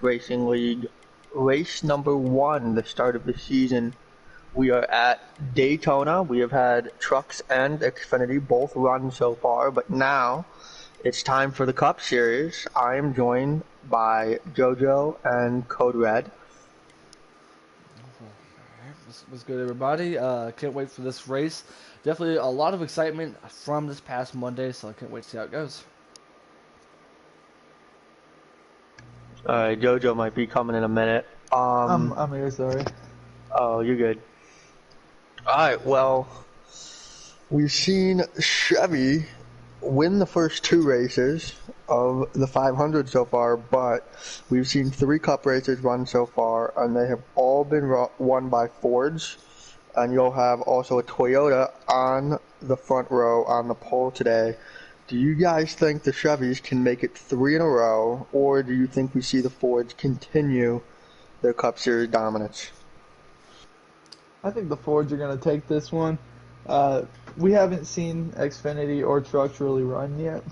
Racing League, race number one, the start of the season. We are at Daytona. We have had trucks and Xfinity both run so far, but now it's time for the Cup Series. I am joined by JoJo and Code Red. What's good, everybody? Can't wait for this race. Definitely a lot of excitement from this past Monday, so I can't wait to see how it goes. JoJo might be coming in a minute. I'm here, sorry. Oh, you're good. Alright, well, we've seen Chevy win the first two races of the 500 so far, but we've seen three Cup races run so far, and they have all been won by Fords. And you'll have also a Toyota on the front row on the pole today. Do you guys think the Chevys can make it three in a row, or do you think we see the Fords continue their Cup Series dominance? I think the Fords are going to take this one. We haven't seen Xfinity or trucks really run yet,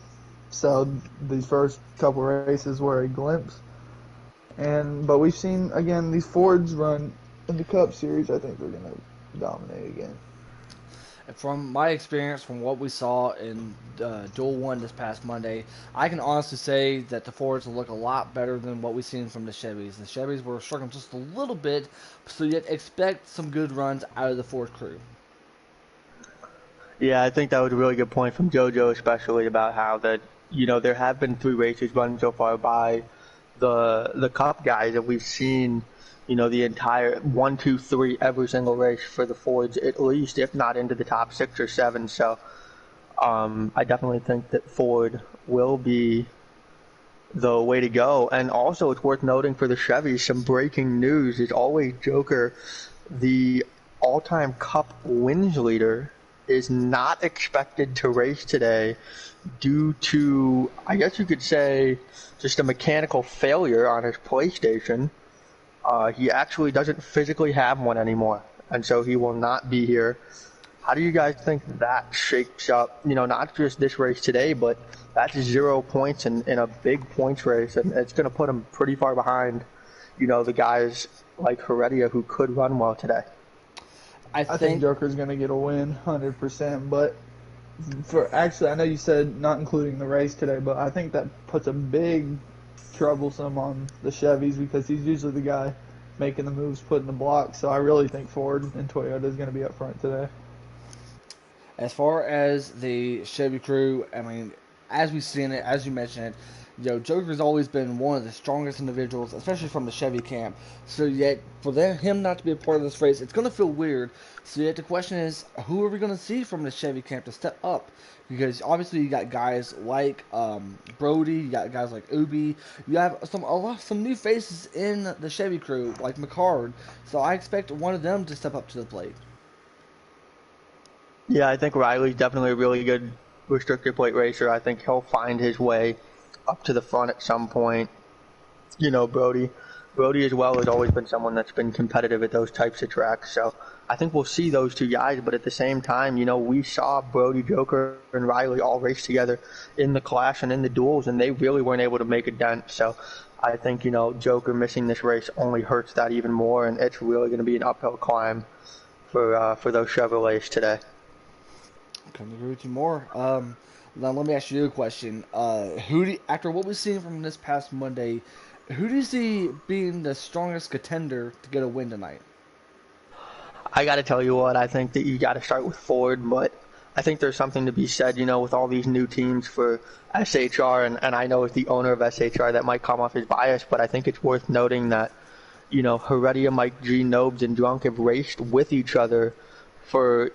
so these first couple races were a glimpse. But we've seen again these Fords run in the Cup Series. I think they're going to dominate again. From my experience, from what we saw in Duel 1 this past Monday, I can honestly say that the Fords will look a lot better than what we've seen from the Chevys. The Chevys were struggling just a little bit, so yet expect some good runs out of the Ford crew. Yeah, I think that was a really good point from JoJo, especially about how that there have been three races run so far by the Cup guys that we've seen. The entire 1, 2, 3 every single race for the Fords, at least, if not into the top 6 or 7. So I definitely think that Ford will be the way to go. And also, it's worth noting for the Chevys, some breaking news is always Joker, the all-time Cup wins leader, is not expected to race today due to, I guess you could say, just a mechanical failure on his PlayStation. He actually doesn't physically have one anymore, and so he will not be here. How do you guys think that shapes up, not just this race today, but that's 0 points in a big points race, and it's going to put him pretty far behind, the guys like Heredia who could run well today. I think Joker's going to get a win, 100%. But I know you said not including the race today, but I think that puts a big troublesome on the Chevys because he's usually the guy making the moves, putting the blocks. So I really think Ford and Toyota is going to be up front today. As far as the Chevy crew, I mean, as we've seen it, as you mentioned it, Joker's always been one of the strongest individuals, especially from the Chevy camp. So yet, for him not to be a part of this race, it's going to feel weird. So yet, the question is, who are we going to see from the Chevy camp to step up? Because obviously you got guys like Brody, you got guys like Ubi, you have some new faces in the Chevy crew like McCard. So I expect one of them to step up to the plate. Yeah, I think Riley's definitely a really good restrictor plate racer. I think he'll find his way up to the front at some point. Brody as well has always been someone that's been competitive at those types of tracks. So I think we'll see those two guys. But at the same time, we saw Brody, Joker, and Riley all race together in the Clash and in the duels, and they really weren't able to make a dent. So I think, Joker missing this race only hurts that even more, and it's really going to be an uphill climb for those Chevrolets today. Couldn't agree with you more. Now let me ask you a question. After what we've seen from this past Monday, who do you see being the strongest contender to get a win tonight? I got to tell you what, I think that you got to start with Ford, but I think there's something to be said, with all these new teams for SHR, and I know as the owner of SHR that might come off as biased, but I think it's worth noting that, Heredia, Mike G, Nobes, and Drunk have raced with each other for,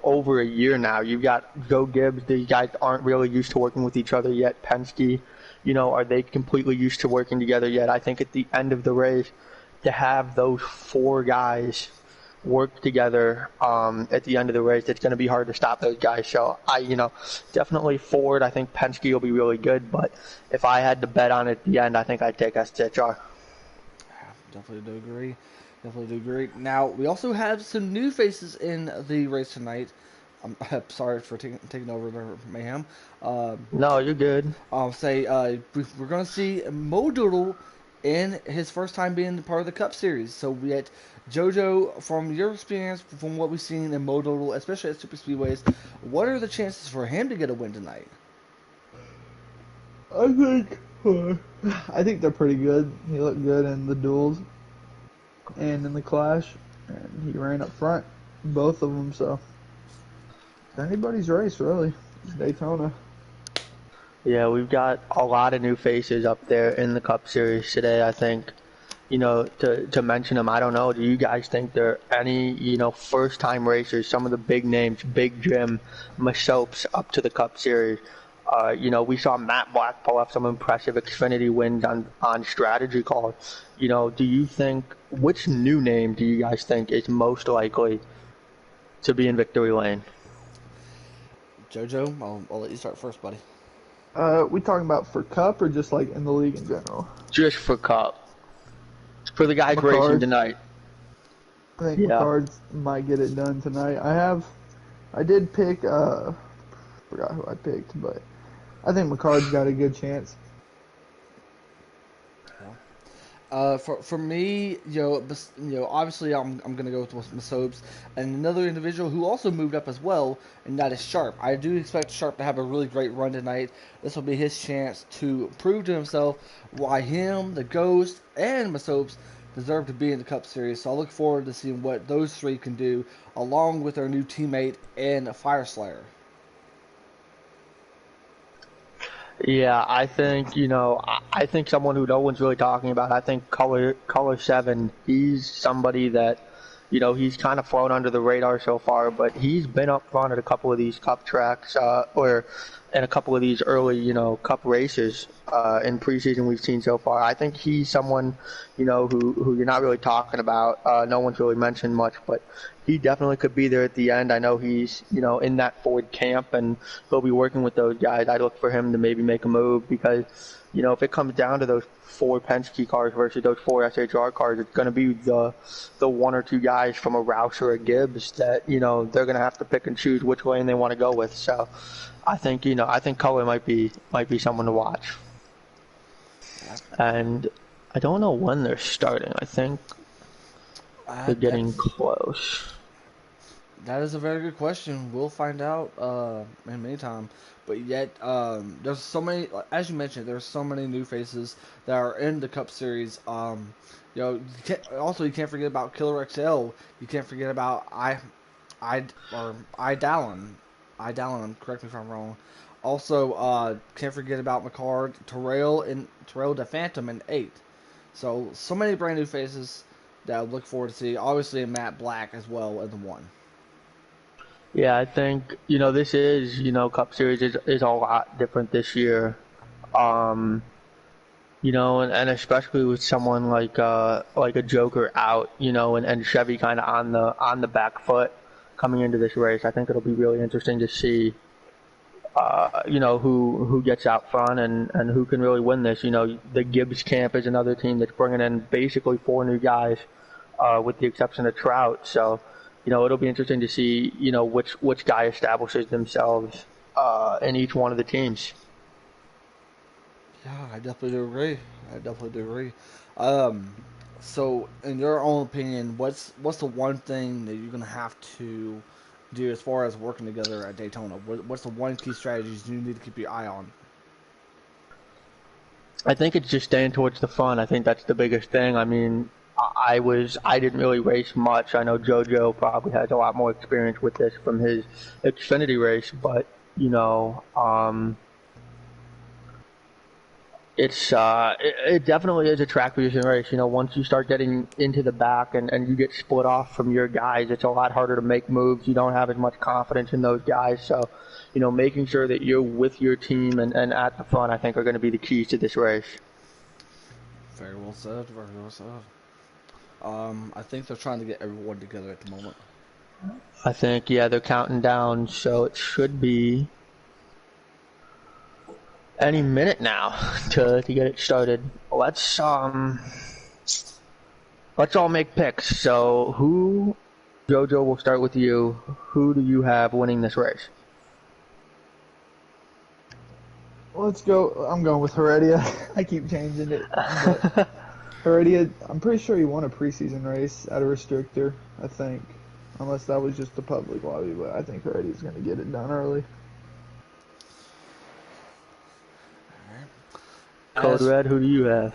over a year now. You've got Joe Gibbs. These guys aren't really used to working with each other yet. Penske, are they completely used to working together yet? I think at the end of the race, to have those four guys work together at the end of the race, it's going to be hard to stop those guys. So definitely Ford. I think Penske will be really good, but if I had to bet on it at the end, I think I'd take SHR. Definitely do agree. Definitely do agree. Now, we also have some new faces in the race tonight. I'm sorry for taking over the mayhem. No, you're good. We're going to see Mo Doodle in his first time being part of the Cup Series. So yet, JoJo, from your experience, from what we've seen in Modal, especially at super speedways, what are the chances for him to get a win tonight? I think I think they're pretty good. He looked good in the duels and in the clash, and he ran up front, both of them. So it's anybody's race, really. It's Daytona. Yeah, we've got a lot of new faces up there in the Cup Series today. I think, to mention them, I don't know. Do you guys think there are any, first-time racers, some of the big names, Big Jim, Masopes up to the Cup Series? We saw Matt Black pull off some impressive Xfinity wins on strategy calls. Do you think, which new name do you guys think is most likely to be in victory lane? JoJo, I'll let you start first, buddy. We talking about for Cup or just like in the league in general? Just for Cup. For the guys McCarthy. racing tonight. I think McCarthy might get it done tonight. I did pick, forgot who I picked, but I think McCarthy's got a good chance. For me, obviously I'm gonna go with Masopes and another individual who also moved up as well, and that is Sharp. I do expect Sharp to have a really great run tonight. This will be his chance to prove to himself why him, the Ghost, and Masopes deserve to be in the Cup Series. So I look forward to seeing what those three can do, along with their new teammate in Fire Slayer. Yeah, I think, I think someone who no one's really talking about, I think Color 7, he's somebody that, he's kind of flown under the radar so far, but he's been up front at a couple of these Cup tracks, or in a couple of these early, Cup races in preseason we've seen so far. I think he's someone, who you're not really talking about. No one's really mentioned much, but he definitely could be there at the end. I know he's, in that Ford camp, and he'll be working with those guys. I'd look for him to maybe make a move because, if it comes down to those 4 Penske cars versus those 4 SHR cars, it's going to be the 1 or 2 guys from a Roush or a Gibbs that, they're going to have to pick and choose which lane they want to go with. So I think, I think Color might be someone to watch. And I don't know when they're starting. I think they're getting close. That is a very good question. We'll find out in the meantime. But yet, there's so many, as you mentioned, there's so many new faces that are in the Cup Series. You can't forget about Killer XL. You can't forget about Idalon. Correct me if I'm wrong. Also, can't forget about McCard, Terrell the Phantom in 8. So many brand new faces that I look forward to see. Obviously, Matt Black as well in the 1. Yeah, I think, this is, Cup Series is a lot different this year. And especially with someone like a Joker out, and Chevy kind of on the back foot coming into this race. I think it'll be really interesting to see, who gets out front and who can really win this. The Gibbs camp is another team that's bringing in basically 4 new guys, with the exception of Trout. So, it'll be interesting to see, which guy establishes themselves in each one of the teams. Yeah, I definitely do agree. So, in your own opinion, what's the one thing that you're gonna have to do as far as working together at Daytona? What's the one key strategies you need to keep your eye on? I think it's just staying towards the front. I think that's the biggest thing. I mean, I didn't really race much. I know JoJo probably has a lot more experience with this from his Xfinity race, but it definitely is a track position race. Once you start getting into the back and you get split off from your guys, it's a lot harder to make moves. You don't have as much confidence in those guys. So, making sure that you're with your team and at the front, I think, are going to be the keys to this race. Very well said. I think they're trying to get everyone together at the moment. I think, yeah, they're counting down, so it should be any minute now to get it started. Let's all make picks. So JoJo, we'll start with you. Who do you have winning this race? Let's go. I'm going with Heredia. I keep changing it. But Heredia, I'm pretty sure he won a preseason race at a restrictor, I think. Unless that was just the public lobby, but I think Heredia's going to get it done early. Code Red, who do you have?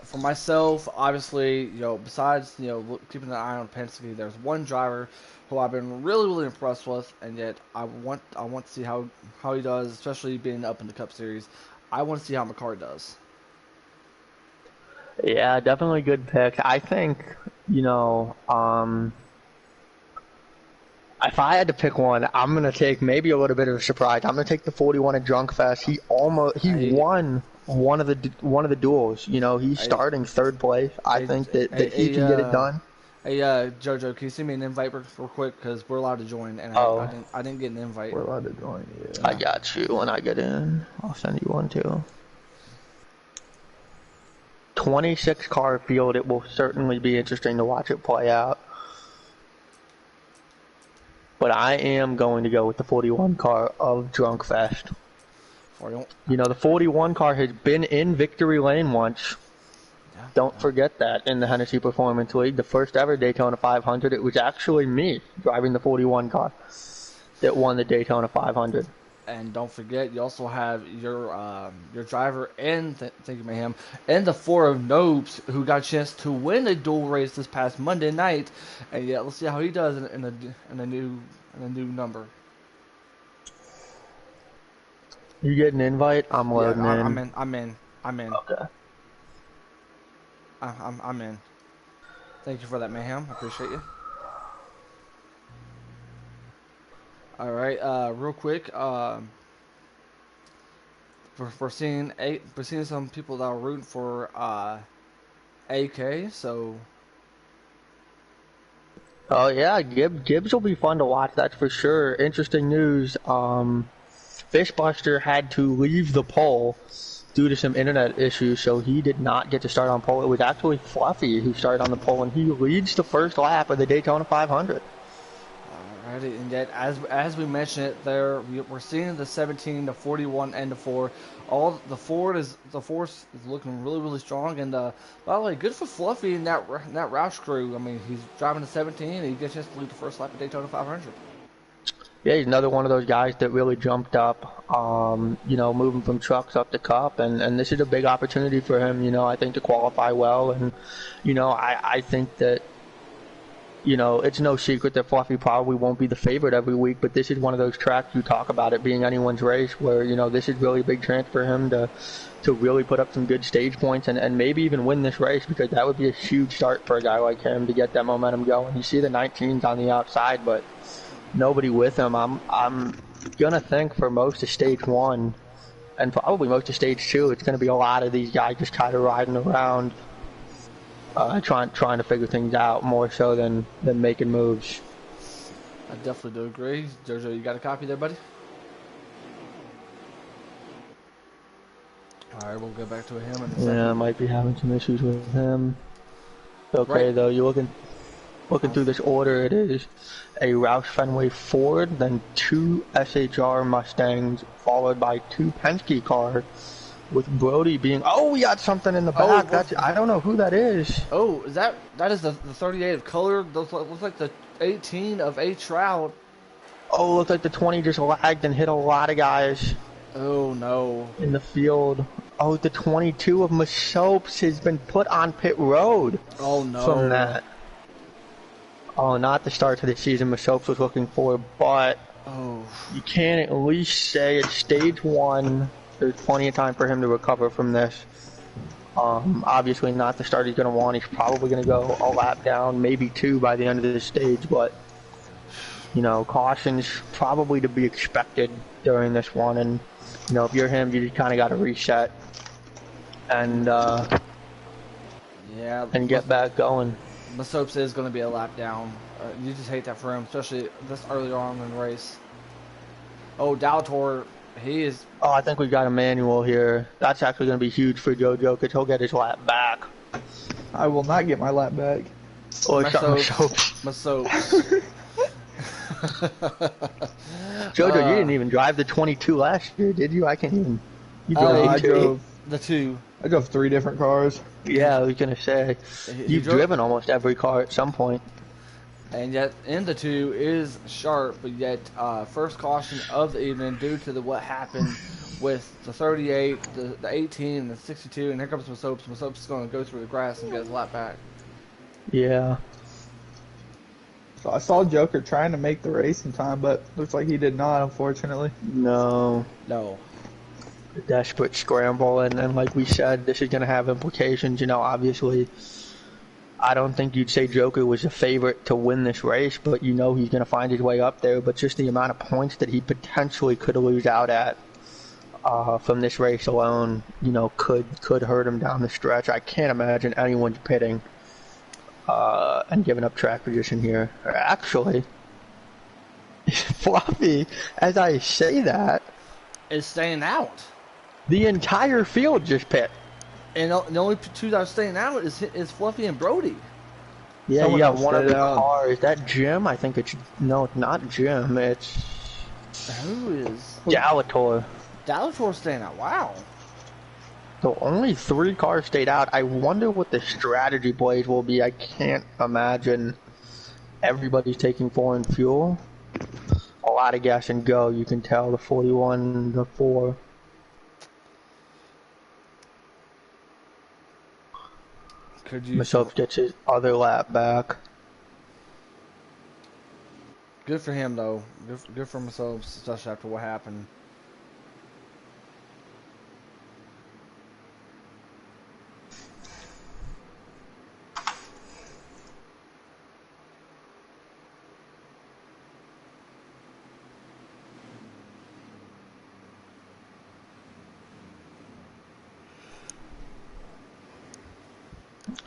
For myself, obviously, besides, keeping an eye on Penske, there's one driver who I've been really, really impressed with, and yet I want to see how he does, especially being up in the Cup Series. I want to see how McCart does. Yeah, definitely good pick. I think, if I had to pick one, I'm gonna take maybe a little bit of a surprise. I'm gonna take the 41 at Drunk Fest. He won one of the duels. He's starting third place. I think that he can get it done. Hey, JoJo, can you send me an invite real quick? Because we're allowed to join, and I didn't get an invite. We're allowed to join, yeah. I got you. When I get in, I'll send you one too. 26 car field. It will certainly be interesting to watch it play out. But I am going to go with the 41 car of Drunk Fest. The 41 car has been in victory lane once. Don't forget that in the Hennessy Performance League, the first ever Daytona 500. It was actually me driving the 41 car that won the Daytona 500. And don't forget, you also have your driver and thank you, Mayhem, and the 4 of Nobes who got a chance to win a dual race this past Monday night. And yeah, let's see how he does in a new number. You get an invite? I'm loading in. I'm in. Okay. I'm in. Thank you for that, Mayhem. I appreciate you. All right, real quick, we're seeing some people that are rooting for AK. So. Oh yeah, Gibbs will be fun to watch. That's for sure. Interesting news. Fishbuster had to leave the pole due to some internet issues, so he did not get to start on pole. It was actually Fluffy who started on the pole, and he leads the first lap of the Daytona 500. Alrighty, and yet as we mentioned it there, we're seeing the 17, the 41, and the 4. All the Ford is looking really, really strong. And by the way, good for Fluffy and that Roush crew. I mean, he's driving the 17, and he gets a chance to lead the first lap of Daytona 500. Yeah, he's another one of those guys that really jumped up, moving from trucks up to Cup, and this is a big opportunity for him, I think, to qualify well. And, I think that, it's no secret that Fluffy probably won't be the favorite every week, but this is one of those tracks you talk about it being anyone's race where, this is really a big chance for him to really put up some good stage points and maybe even win this race, because that would be a huge start for a guy like him to get that momentum going. You see the 19s on the outside, but nobody with him. I'm gonna think for most of stage 1 and probably most of stage 2, it's gonna be a lot of these guys just kind of riding around, trying to figure things out more so than making moves. I definitely do agree. Jojo, you got a copy there, buddy? All right, we'll go back to him in a second. Yeah, I might be having some issues with him. Okay, though, you looking through this order, it is a Roush Fenway Ford, then 2 SHR Mustangs, followed by 2 Penske cars, with Brody being... Oh, we got something in the back. I don't know who that is. Oh, that is the 38 of color. Those looks like the 18 of A Trout. Oh, looks like the 20 just lagged and hit a lot of guys. Oh, no. In the field. Oh, the 22 of Masopes has been put on pit road. Oh, no. From that. Oh, not the start to the season Masopes was looking for, but you can at least say it's stage 1. There's plenty of time for him to recover from this. Obviously not the start he's going to want. He's probably going to go a lap down, maybe 2 by the end of this stage, but, cautions probably to be expected during this one. And, if you're him, you just kind of got to reset and get back going. Masopes is going to be a lap down. You just hate that for him, especially this early on in the race. Oh, Daltor, he is... Oh, I think we got a manual here. That's actually going to be huge for JoJo because he'll get his lap back. I will not get my lap back. Oh, Masopes. JoJo, you didn't even drive the 22 last year, did you? I can't even... You drove the 2. I drove 3 different cars. Yeah, I was gonna say you've driven almost every car at some point. And yet, in the 2 is sharp, but yet first caution of the evening due to what happened with the 38, the 18, and the 62. And here comes Masopes. Masopes is going to go through the grass and get his lap back. Yeah. So I saw Joker trying to make the race in time, but looks like he did not, unfortunately. No. A desperate scramble, and like we said, this is going to have implications. You know, obviously, I don't think you'd say Joker was a favorite to win this race, but you know he's going to find his way up there. But just the amount of points that he potentially could lose out at from this race alone, you know, could hurt him down the stretch. I can't imagine anyone's pitting and giving up track position here. Actually, Fluffy, as I say that, is staying out. The entire field just pit. And the only 2 that are staying out is Fluffy and Brody. Yeah, Someone you got else one of the stayed out. cars. Is that Jim? I think it's... No, it's not Jim. It's... Who is? Galator. Dallator's staying out. Wow. So only 3 cars stayed out. I wonder what the strategy plays will be. I can't imagine everybody's taking foreign fuel. A lot of gas and go. You can tell the 41, the 4. Masopes gets his other lap back. Good for him, though. Good for Masopes, especially after what happened.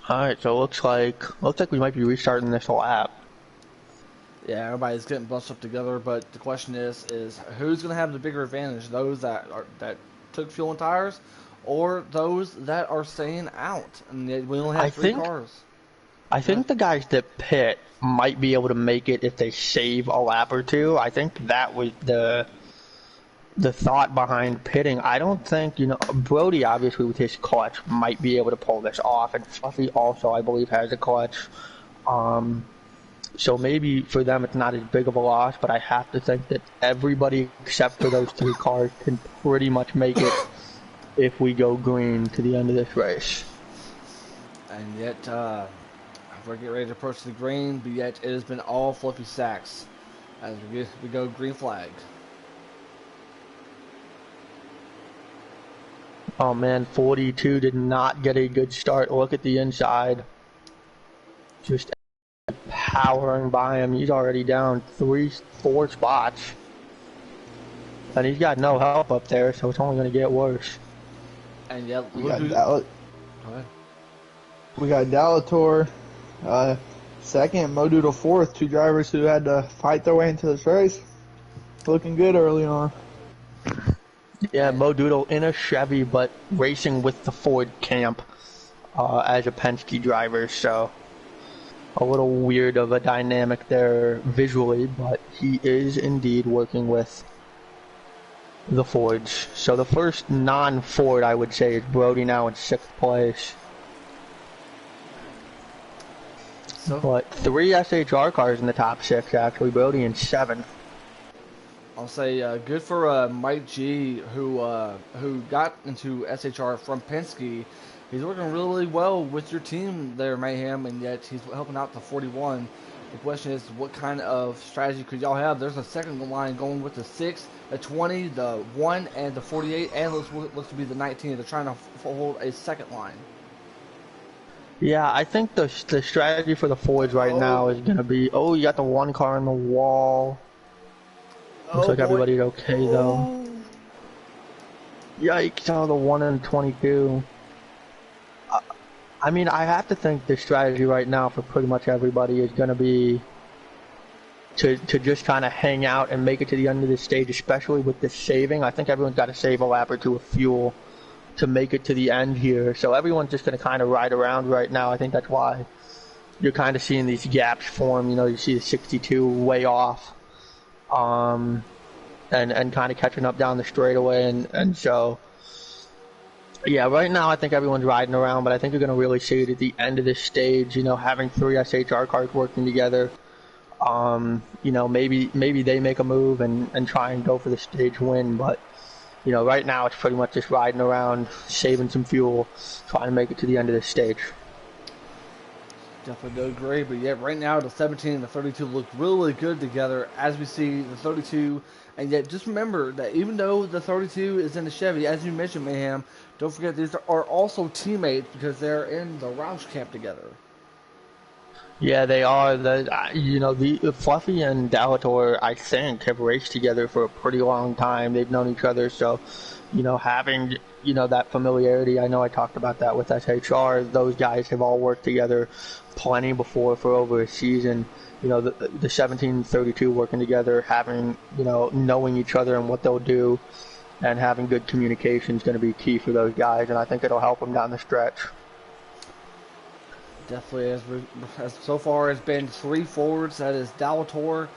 Alright, so looks like we might be restarting this lap. Yeah, everybody's getting bunched up together, but the question is who's going to have the bigger advantage? Those that took fuel and tires, or those that are staying out? And we only have 3 cars. I think the guys that pit might be able to make it if they save a lap or 2. I think that was the thought behind pitting. I don't think, you know, Brody obviously with his clutch might be able to pull this off, and Fluffy also I believe has a clutch. So maybe for them it's not as big of a loss, but I have to think that everybody except for those 3 cars can pretty much make it if we go green to the end of this race. And yet, we're getting ready to approach the green, but yet it has been all Fluffy sacks as we go green flag. Oh man, 42 did not get a good start. Look at the inside. Just powering by him. He's already down 3-4 spots. And he's got no help up there, so it's only going to get worse. And yeah, we got Dallator second, Modoodle fourth. 2 drivers who had to fight their way into this race. Looking good early on. Yeah, Mo Doodle in a Chevy, but racing with the Ford camp as a Penske driver, so a little weird of a dynamic there visually, but he is indeed working with the Fords. So the first non-Ford, I would say, is Brody now in 6th place. But 3 SHR cars in the top 6, actually. Brody in 7th. I'll say good for Mike G, who got into SHR from Penske. He's working really well with your team there, Mayhem, and yet he's helping out the 41. The question is, what kind of strategy could y'all have? There's a second line going with the 6, the 20, the 1, and the 48, and looks to be the 19. They're trying to hold a second line. Yeah, I think the strategy for the Fords right now is going to be, you got the 1 car on the wall. Looks like everybody's okay, though. Yikes, the 1 and 22. I mean, I have to think the strategy right now for pretty much everybody is going to be to just kind of hang out and make it to the end of the stage, especially with the saving. I think everyone's got to save a lap or 2 of fuel to make it to the end here. So everyone's just going to kind of ride around right now. I think that's why you're kind of seeing these gaps form. You know, you see the 62 way off. And kind of catching up down the straightaway, and so Yeah, right now I think everyone's riding around, but I think you're going to really see it at the end of this stage. Having three SHR cars working together. Maybe they make a move and try and go for the stage win, but right now it's pretty much just riding around, saving some fuel, trying to make it to the end of this stage. Definitely do agree, but yeah, right now the 17 and the 32 look really, really good together as we see the 32. And yet, just remember that even though the 32 is in the Chevy, as you mentioned, Mayhem, don't forget these are also teammates because they're in the Roush camp together. Yeah, they are. The Fluffy and Dalator, I think, have raced together for a pretty long time. They've known each other, so having that familiarity. I know I talked about that with SHR. Those guys have all worked together plenty before for over a season. The 1732 working together, having knowing each other and what they'll do, and having good communication is going to be key for those guys, and I think it'll help them down the stretch. Definitely, as so far has been three forwards. That is Dalator,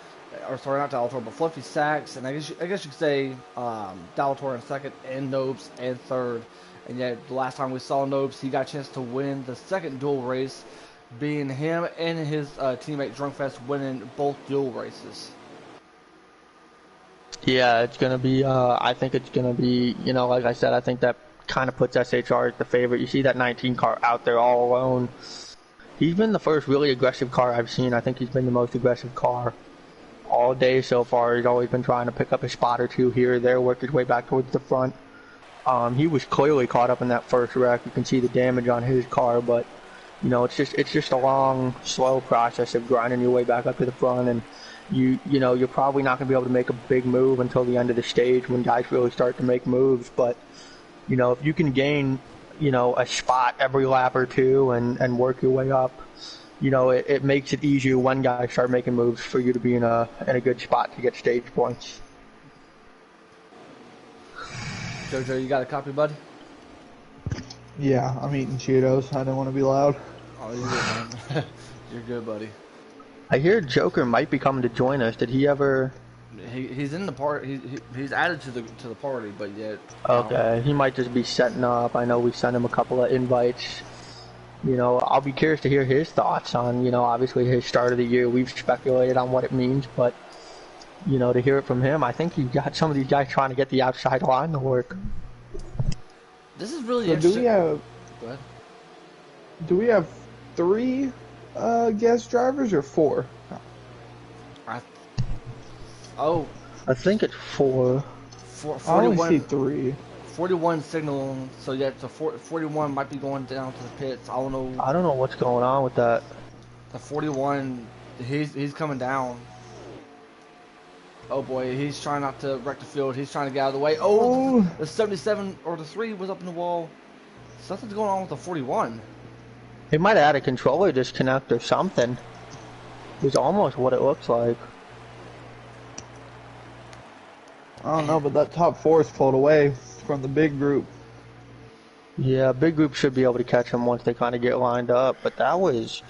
or sorry, not Dalator, but Fluffy Sacks, and I guess you could say Dalator in second, and Nopes in third. And yet, the last time we saw Nopes, he got a chance to win the second dual race, being him and his teammate Drunkfest winning both dual races. Yeah, it's gonna be. I think it's gonna be. Like I said, I think that kind of puts SHR as the favorite. You see that 19 car out there all alone. He's been the first really aggressive car I've seen. I think he's been the most aggressive car all day so far. He's always been trying to pick up a spot or two here or there, work his way back towards the front. He was clearly caught up in that first wreck. You can see the damage on his car, but it's just a long, slow process of grinding your way back up to the front, and you're probably not going to be able to make a big move until the end of the stage when guys really start to make moves. But if you can gain a spot every lap or two and work your way up, it makes it easier when guys start making moves for you to be in a good spot to get stage points. Jojo, you got a copy, bud? Yeah, I'm eating Cheetos. I don't want to be loud. Oh, you're good, man. You're good, buddy. I hear Joker might be coming to join us. Did he ever... He's in the party. He's added to the party, but yet. Okay, he might just be setting up. I know we sent him a couple of invites. I'll be curious to hear his thoughts on obviously his start of the year. We've speculated on what it means, but to hear it from him, I think you got some of these guys trying to get the outside line to work. This is really so interesting. Go ahead. Do we have 3 guest drivers or 4? I think it's 4. I only see 3. 41 signaling, so yeah, so 41 might be going down to the pits. I don't know. I don't know what's going on with that. The 41, he's coming down. Oh boy, he's trying not to wreck the field. He's trying to get out of the way. Oh, the 77 or the 3 was up in the wall. Something's going on with the 41. He might have had a controller disconnect or something. It's almost what it looks like. I don't know, but that top 4 is pulled away from the big group. Yeah, big group should be able to catch him once they kind of get lined up, but that was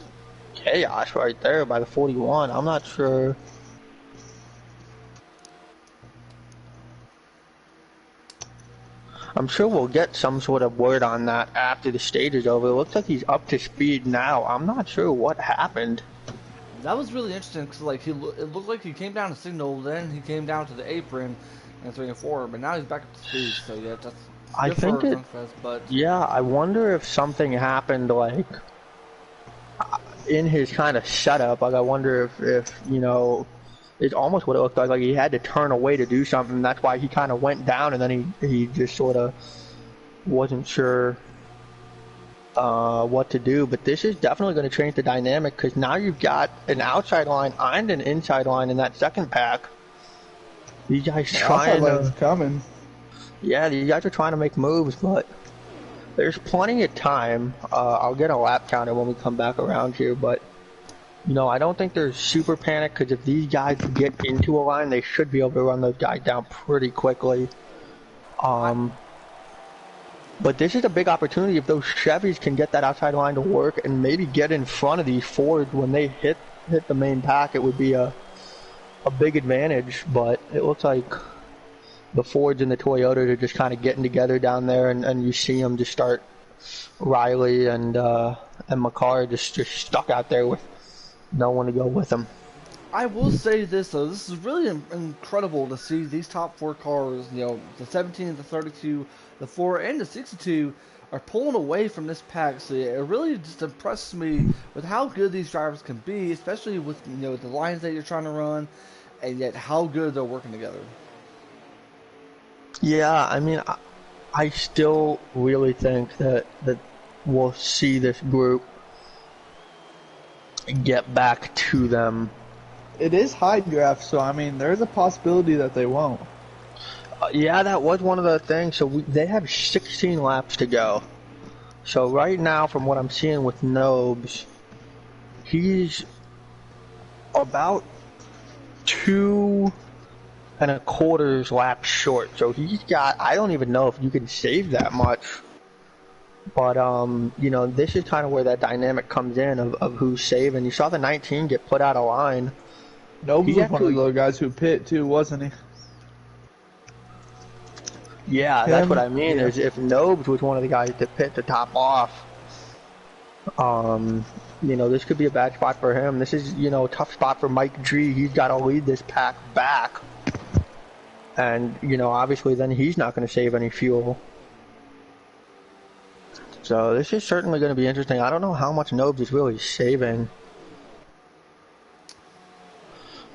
chaos right there by the 41. I'm not sure. I'm sure we'll get some sort of word on that after the stage is over. It looks like he's up to speed now. I'm not sure what happened. That was really interesting because it looked like he came down to signal, then he came down to the apron in 3 and 4, but now he's back up to speed. So yeah, that's I think it. But yeah, I wonder if something happened in his kind of setup. I wonder if it's almost what it looked like. Like he had to turn away to do something. That's why he kind of went down, and then he just sort of wasn't sure what to do. But this is definitely going to change the dynamic because now you've got an outside line and an inside line in that second pack. These guys trying to coming. Yeah, these guys are trying to make moves, but there's plenty of time. I'll get a lap counter when we come back around here, but I don't think there's super panic because if these guys get into a line, they should be able to run those guys down pretty quickly. But this is a big opportunity if those Chevys can get that outside line to work and maybe get in front of these Fords when they hit the main pack. It would be a big advantage, but it looks like the Fords and the Toyotas are just kind of getting together down there, and you see them just start. Riley and McCarr just stuck out there with no one to go with them. I will say this though, this is really incredible to see these top 4 cars. You know, the 17, the 32, the 4, and the 62 are pulling away from this pack. So it really just impresses me with how good these drivers can be, especially with the lines that you're trying to run, and yet how good they're working together. Yeah, I mean, I still really think that we'll see this group get back to them. It is high draft, so I mean, there's a possibility that they won't. Yeah, that was one of the things. So they have 16 laps to go. So right now, from what I'm seeing with Nobes, he's about 2.25 laps short. So he's got, I don't even know if you can save that much. But, this is kind of where that dynamic comes in of who's saving. You saw the 19 get put out of line. Nobes was one of the guys who pit too, wasn't he? Yeah, that's what I mean. Yeah. Is if Nobes was one of the guys to pit to top off, this could be a bad spot for him. This is, a tough spot for Mike G. He's got to lead this pack back. And, obviously then he's not going to save any fuel. So this is certainly going to be interesting. I don't know how much Nobes is really saving.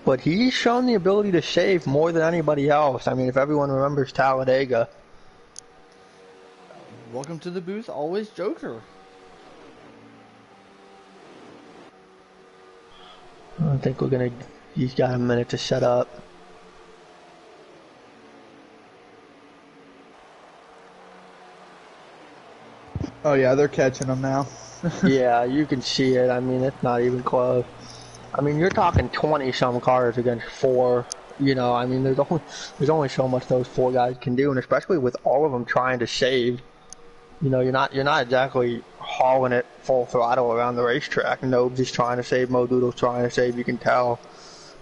But he's shown the ability to save more than anybody else. I mean, if everyone remembers Talladega. Welcome to the booth, always Joker. I think he's got a minute to set up. Oh yeah, they're catching him now. Yeah, you can see it. I mean, it's not even close. I mean, you're talking 20-some cars against 4. I mean, there's only so much those 4 guys can do, and especially with all of them trying to save. You're not exactly hauling it full throttle around the racetrack. Nobes is trying to save, Mo Doodle's trying to save. You can tell.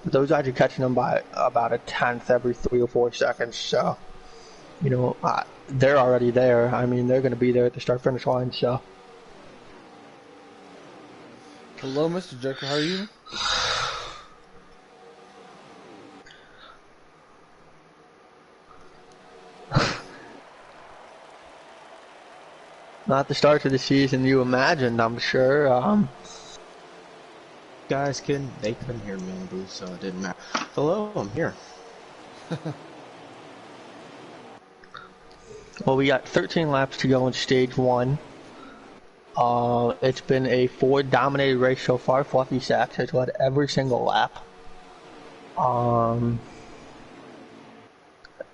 But those guys are catching them by about a tenth every 3 or 4 seconds. So, they're already there. I mean, they're going to be there at the start-finish line. So. Hello, Mr. Joker. How are you? Not the start of the season you imagined, I'm sure. Guys they couldn't hear me in the booth, so it didn't matter. Hello, I'm here. Well, we got 13 laps to go in stage 1. It's been a Ford-dominated race so far. Fluffy Sacks has led every single lap.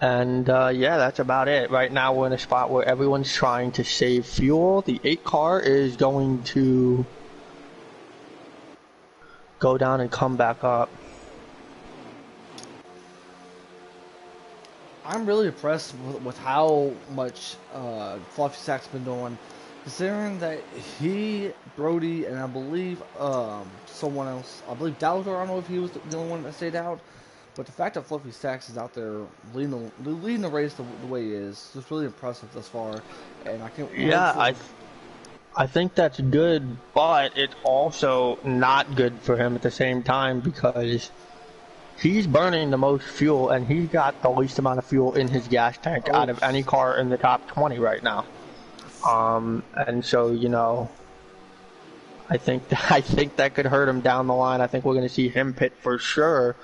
Yeah, that's about it. Right now we're in a spot where everyone's trying to save fuel. The 8 car is going to go down and come back up. I'm really impressed with how much Fluffy Sack's been doing, considering that he, Brody, and I believe someone else, I believe Dowser, I don't know if he was the only one that stayed out, but the fact that Fluffy Stacks is out there leading the race the way he is just really impressive thus far, and I can't. Yeah, I think that's good, but it's also not good for him at the same time because he's burning the most fuel and he's got the least amount of fuel in his gas tank out of any car in the top 20 right now. And so I think that could hurt him down the line. I think we're going to see him pit for sure.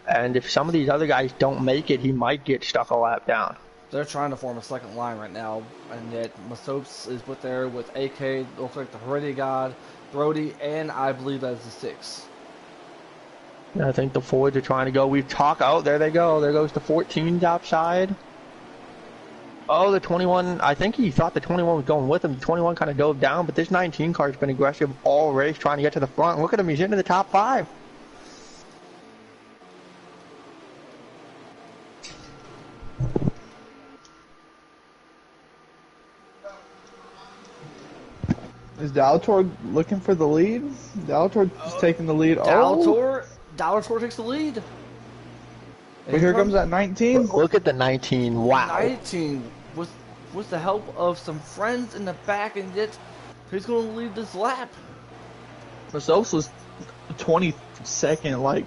And if some of these other guys don't make it, he might get stuck a lap down. They're trying to form a second line right now, and yet Masopes is there with AK, looks like the Heredia God, Brody, and I believe that's the 6. I think the Fords are trying to go. Oh, there they go. There goes the 14s outside. Oh, the 21. I think he thought the 21 was going with him. The 21 kind of dove down, but this 19 car has been aggressive all race, trying to get to the front. Look at him. He's into the top 5. Is Dalator looking for the lead? Dalator is taking the lead. Dalator takes the lead. But here comes that 19. Look at the 19. Wow. 19 with the help of some friends in the back, and yet he's going to lead this lap. Mercedes was 22nd, like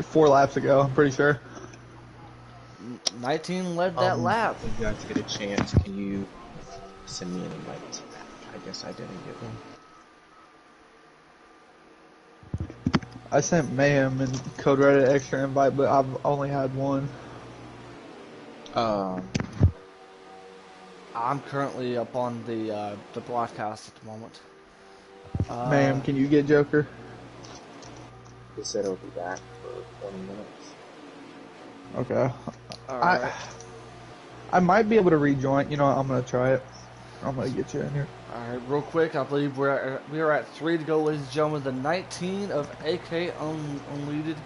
4 laps ago, I'm pretty sure. 19 led that lap. If you guys get a chance, can you send me an invite? I guess I didn't get one. I sent Mayhem and Code Red an extra invite, but I've only had one. I'm currently up on the broadcast at the moment. Mayhem, can you get Joker? He said he'll be back for 20 minutes. Okay. Alright. I might be able to rejoin. You know what? I'm going to try it. I'm going to get you in here. Alright, real quick, I believe we are at 3 to go, ladies and gentlemen. The 19 of AK unleaded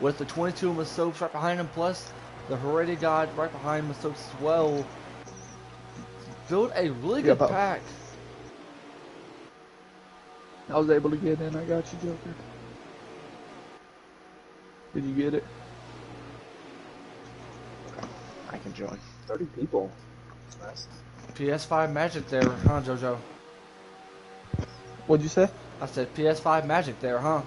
with the 22 of Masopes right behind him, plus the Heredia God right behind Masopes as well. Built a really good pack. I was able to get in. I got you, Joker. Did you get it? I can join. 30 people. That's nice. PS5 Magic there, huh, JoJo? What'd you say? I said PS5 Magic there, huh?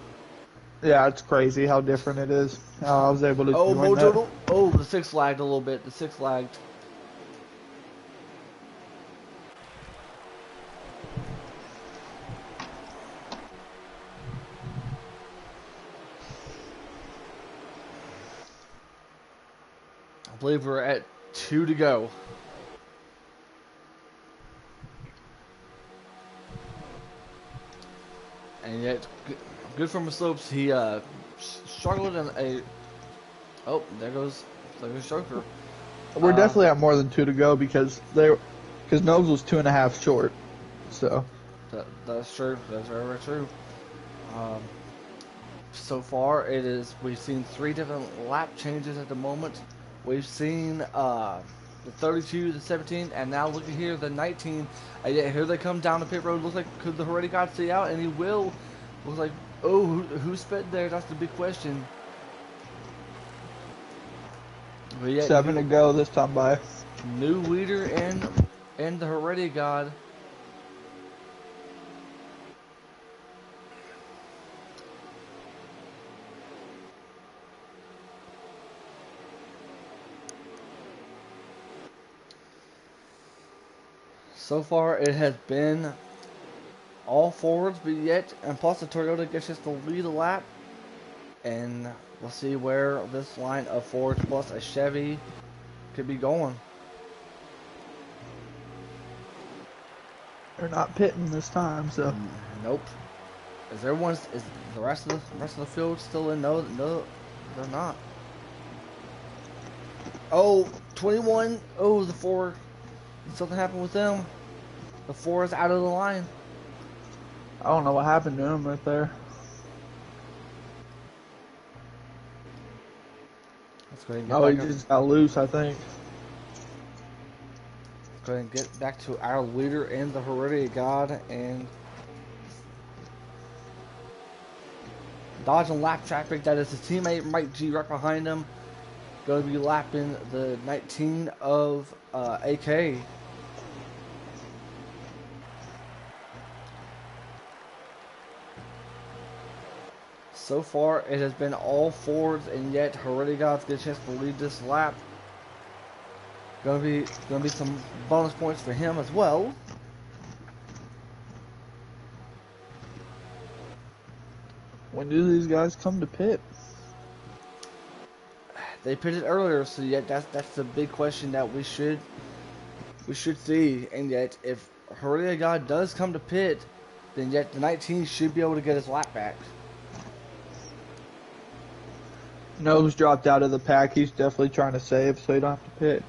Yeah, it's crazy how different it is. I was able to join Mojo, that. oh, the 6 lagged a little bit. The 6 lagged. I believe we're at 2 to go. And yet, good for Slopes. He struggled in a. Oh, there goes Joker. We're definitely at more than 2 to go because Nobes was 2.5 short. So that's true. That's very, very true. So far, we've seen 3 different lap changes at the moment. We've seen the 32, the 17, and now look at here, the 19. Yeah, here they come down the pit road. Looks like could the Heredia God stay out, and he will. Looks like, oh, who sped there? That's the big question. But yeah, 7 to go this time by. New leader and the Heredia God. So far, it has been all forwards, but yet, and plus the Toyota gets us to lead a lap. And we'll see where this line of forwards plus a Chevy could be going. They're not pitting this time, so. Nope. Is the rest of the field still in? No, they're not. Oh, 21. Oh, the 4. Something happened with them. The 4 is out of the line. I don't know what happened to him right there. Let's go ahead and get back. He just got loose, I think. Let's go ahead and get back to our leader in the Heredia God and dodging lap traffic. That is his teammate Mike G right behind him. Going to be lapping the 19 of AK. So far, it has been all forwards, and yet Heredia God's get a chance to lead this lap. Gonna be some bonus points for him as well. When do these guys come to pit? They pitted earlier, so yet that's the big question that we should see. And yet, if Heredia God does come to pit, then yet the 19 should be able to get his lap back. Nose dropped out of the pack. He's definitely trying to save so he don't have to pit.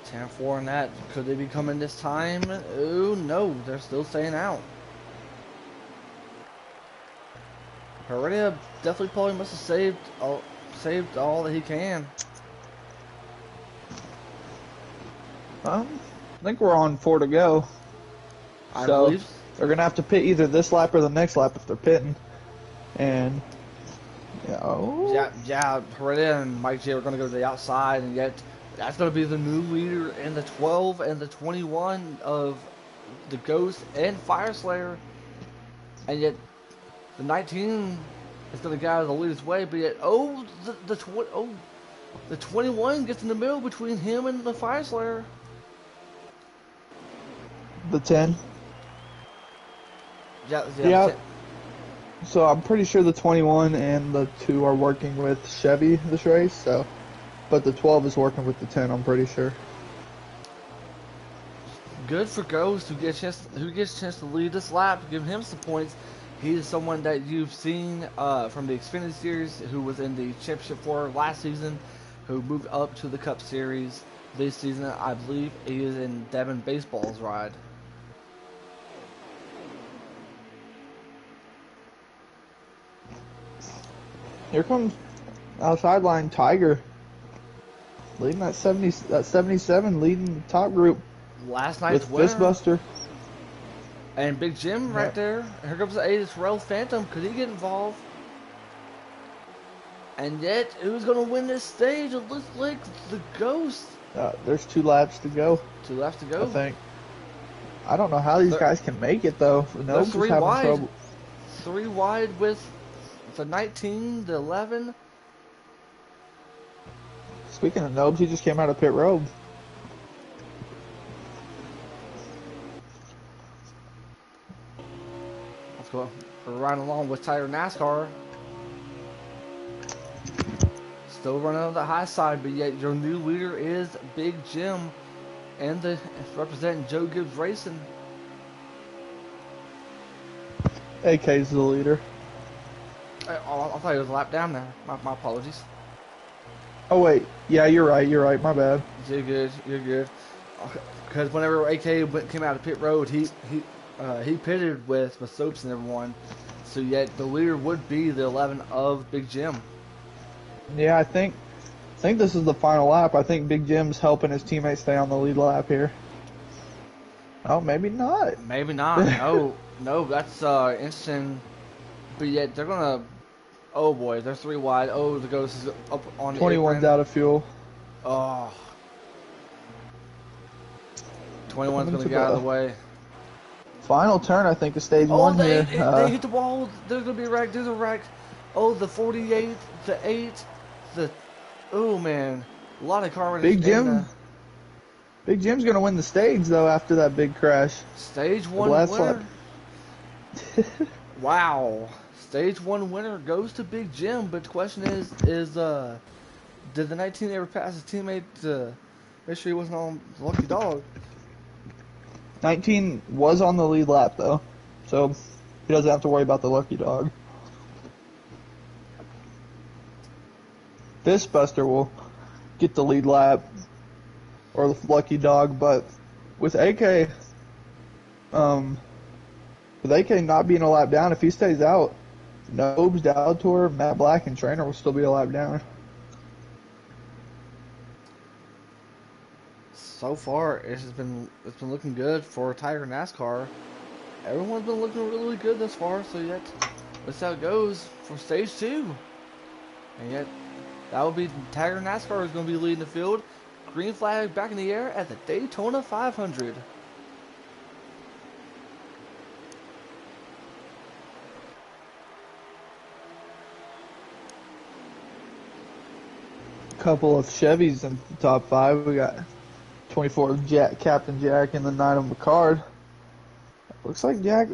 10-4 in that. Could they be coming this time? Oh no, they're still staying out. Heredia definitely probably must have saved all that he can. I think we're on 4 to go. I So believe. they're gonna have to pit either this lap or the next lap if they're pitting. And Yeah. Oh. Yeah, Hereda and Mike J are going to go to the outside, and yet that's going to be the new leader in the 12 and the 21 of the Ghost and Fire Slayer, and yet the 19 is going to get out of the leader's way, but yet the 21 gets in the middle between him and the Fire Slayer. The 10. Yeah. So I'm pretty sure the 21 and the 2 are working with Chevy this race. So, but the 12 is working with the 10. I'm pretty sure. Good for Ghost, who gets a chance to lead this lap, giving him some points. He is someone that you've seen from the Xfinity Series, who was in the championship for last season, who moved up to the Cup Series this season. I believe he is in Devin Baseball's ride. Here comes outside line Tiger, leading that 77, leading the top group. Last night's with winner. Fistbuster. And Big Jim right there. Here comes the 8. It's Rail Phantom. Could he get involved? And yet, who's going to win this stage? It looks like the Ghost. There's 2 laps to go. 2 laps to go. I think. I don't know how these guys can make it though. They're 3 wide. Trouble. 3 wide with the 19, the 11. Speaking of Nobes, he just came out of pit road. Let's go. We're riding along with Tiger NASCAR. Still running on the high side, but yet your new leader is Big Jim, and representing Joe Gibbs Racing. AK's the leader. I thought he was a lap down there. My apologies. Oh wait, yeah, you're right. My bad. You're good. Because whenever AK came out of pit road, he pitted with Soaps and everyone. So yet the leader would be the 11 of Big Jim. Yeah, I think this is the final lap. I think Big Jim's helping his teammates stay on the lead lap here. Oh, maybe not. Maybe not. No, that's interesting. But yet they're gonna. Oh boy, they're 3 wide. Oh, the Ghost is up on the 21's out of fuel. Oh. 21's gonna get out of the way. Final turn, I think, of stage 1 here. They hit the wall. There's gonna be a wreck. There's a wreck. Oh, the 48, the 8, the. Oh man, a lot of car. Big Jim. Big Jim's gonna win the stage though after that big crash. Stage 1 winner. Wow. Stage 1 winner goes to Big Jim, but the question is did the 19 ever pass his teammate to make sure he wasn't on Lucky Dog? 19 was on the lead lap though, so he doesn't have to worry about the Lucky Dog. This Buster will get the lead lap or the Lucky Dog, but with AK, not being a lap down, if he stays out, Nobes, Dowtour, Matt Black, and Trainer will still be a lap down. So far, it's been looking good for Tiger NASCAR. Everyone's been looking really good thus far. So yet, let's see how it goes for stage 2. And yet, that will be Tiger NASCAR is going to be leading the field. Green flag back in the air at the Daytona 500. Couple of Chevys in the top 5. We got 24 Captain Jack and the 9 of McCard. Looks like Jack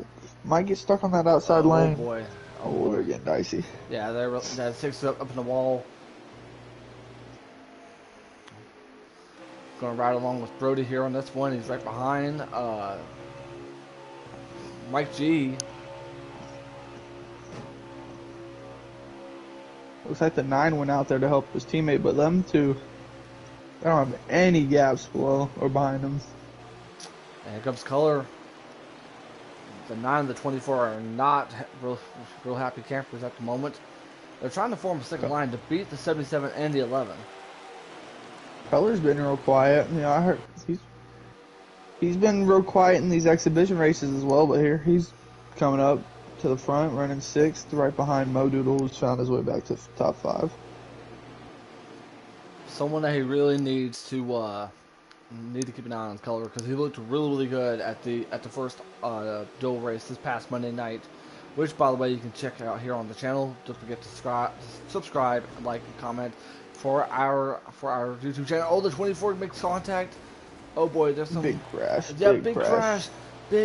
might get stuck on that outside lane. Oh boy. Oh, they're getting dicey. Yeah, that 6 up in the wall. Going to ride along with Brody here on this one. He's right behind Mike G. Looks like the 9 went out there to help his teammate, but them 2, they don't have any gaps below or behind them. And here comes Color. The 9 and the 24 are not real happy campers at the moment. They're trying to form a second line to beat the 77 and the 11. Color's been real quiet. You know, I heard he's been real quiet in these exhibition races as well, but here he's coming up to the front, running 6th, right behind Mo Doodle, who's found his way back to the top 5. Someone that he really needs to keep an eye on color, because he looked really, really good at the first dual race this past Monday night, which, by the way, you can check out here on the channel. Don't forget to subscribe, like, and comment for our YouTube channel. Oh, the 24 makes contact. Oh boy, there's some Big crash. Yeah, big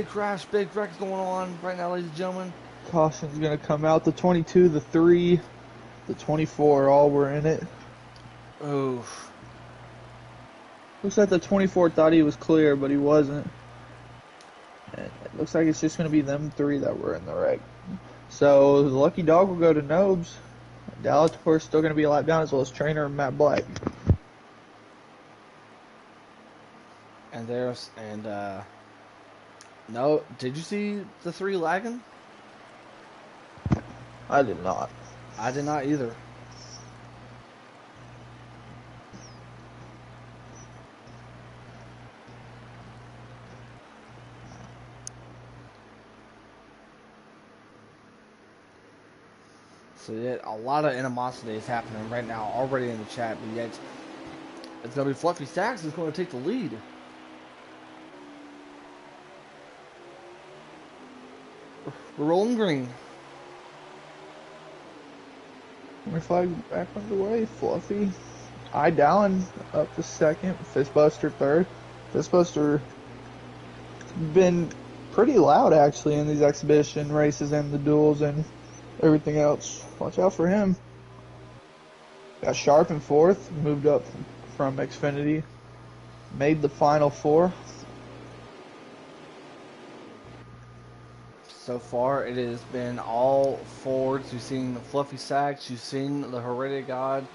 crash, big wreck going on right now, ladies and gentlemen. Caution's gonna come out. The 22, the 3, the 24, all were in it. Oof. Looks like the 24 thought he was clear, but he wasn't. And it looks like it's just going to be them 3 that were in the wreck. So the lucky dog will go to Nobes. Dalator's still going to be a lap down, as well as Trainer and Matt Black. And no, did you see the 3 lagging? I did not. I did not either. So yet a lot of animosity is happening right now already in the chat, but yet it's going to be Fluffy Stacks who's going to take the lead. We're rolling green. Green flag back underway. Fluffy. Dallin up to 2nd. Fistbuster 3rd. Fistbuster been pretty loud, actually, in these exhibition races and the duels and everything else. Watch out for him. Got Sharp in 4th. Moved up from Xfinity. Made the final 4. So far, it has been all Fords. You've seen Fluffy Sacks. You've seen the Heredity God.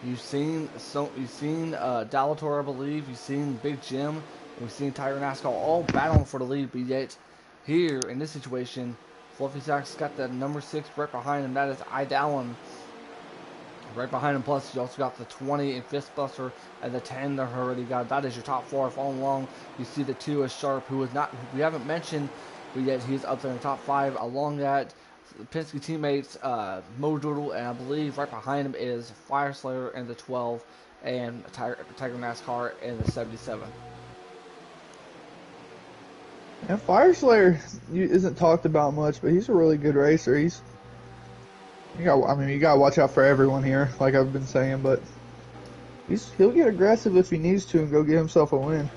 You've seen Dalator, I believe. You've seen Big Jim. We've seen Tiger NASCAR all battling for the lead, but yet here in this situation, Fluffy Sacks got the number 6 right behind him. That is Idallin right behind him. Plus, you also got the 20 in Fistbuster and the 10 the Heredity God. That is your top 4. Following along, you see the 2 is Sharp, who we haven't mentioned, but yet he's up there in the top 5. Along that, Penske teammates Mo Doodle, and I believe right behind him is Fire Slayer in the 12 and Tiger NASCAR in the 77. And Fire Slayer isn't talked about much, but he's a really good racer. You gotta watch out for everyone here, like I've been saying, but he'll get aggressive if he needs to and go get himself a win.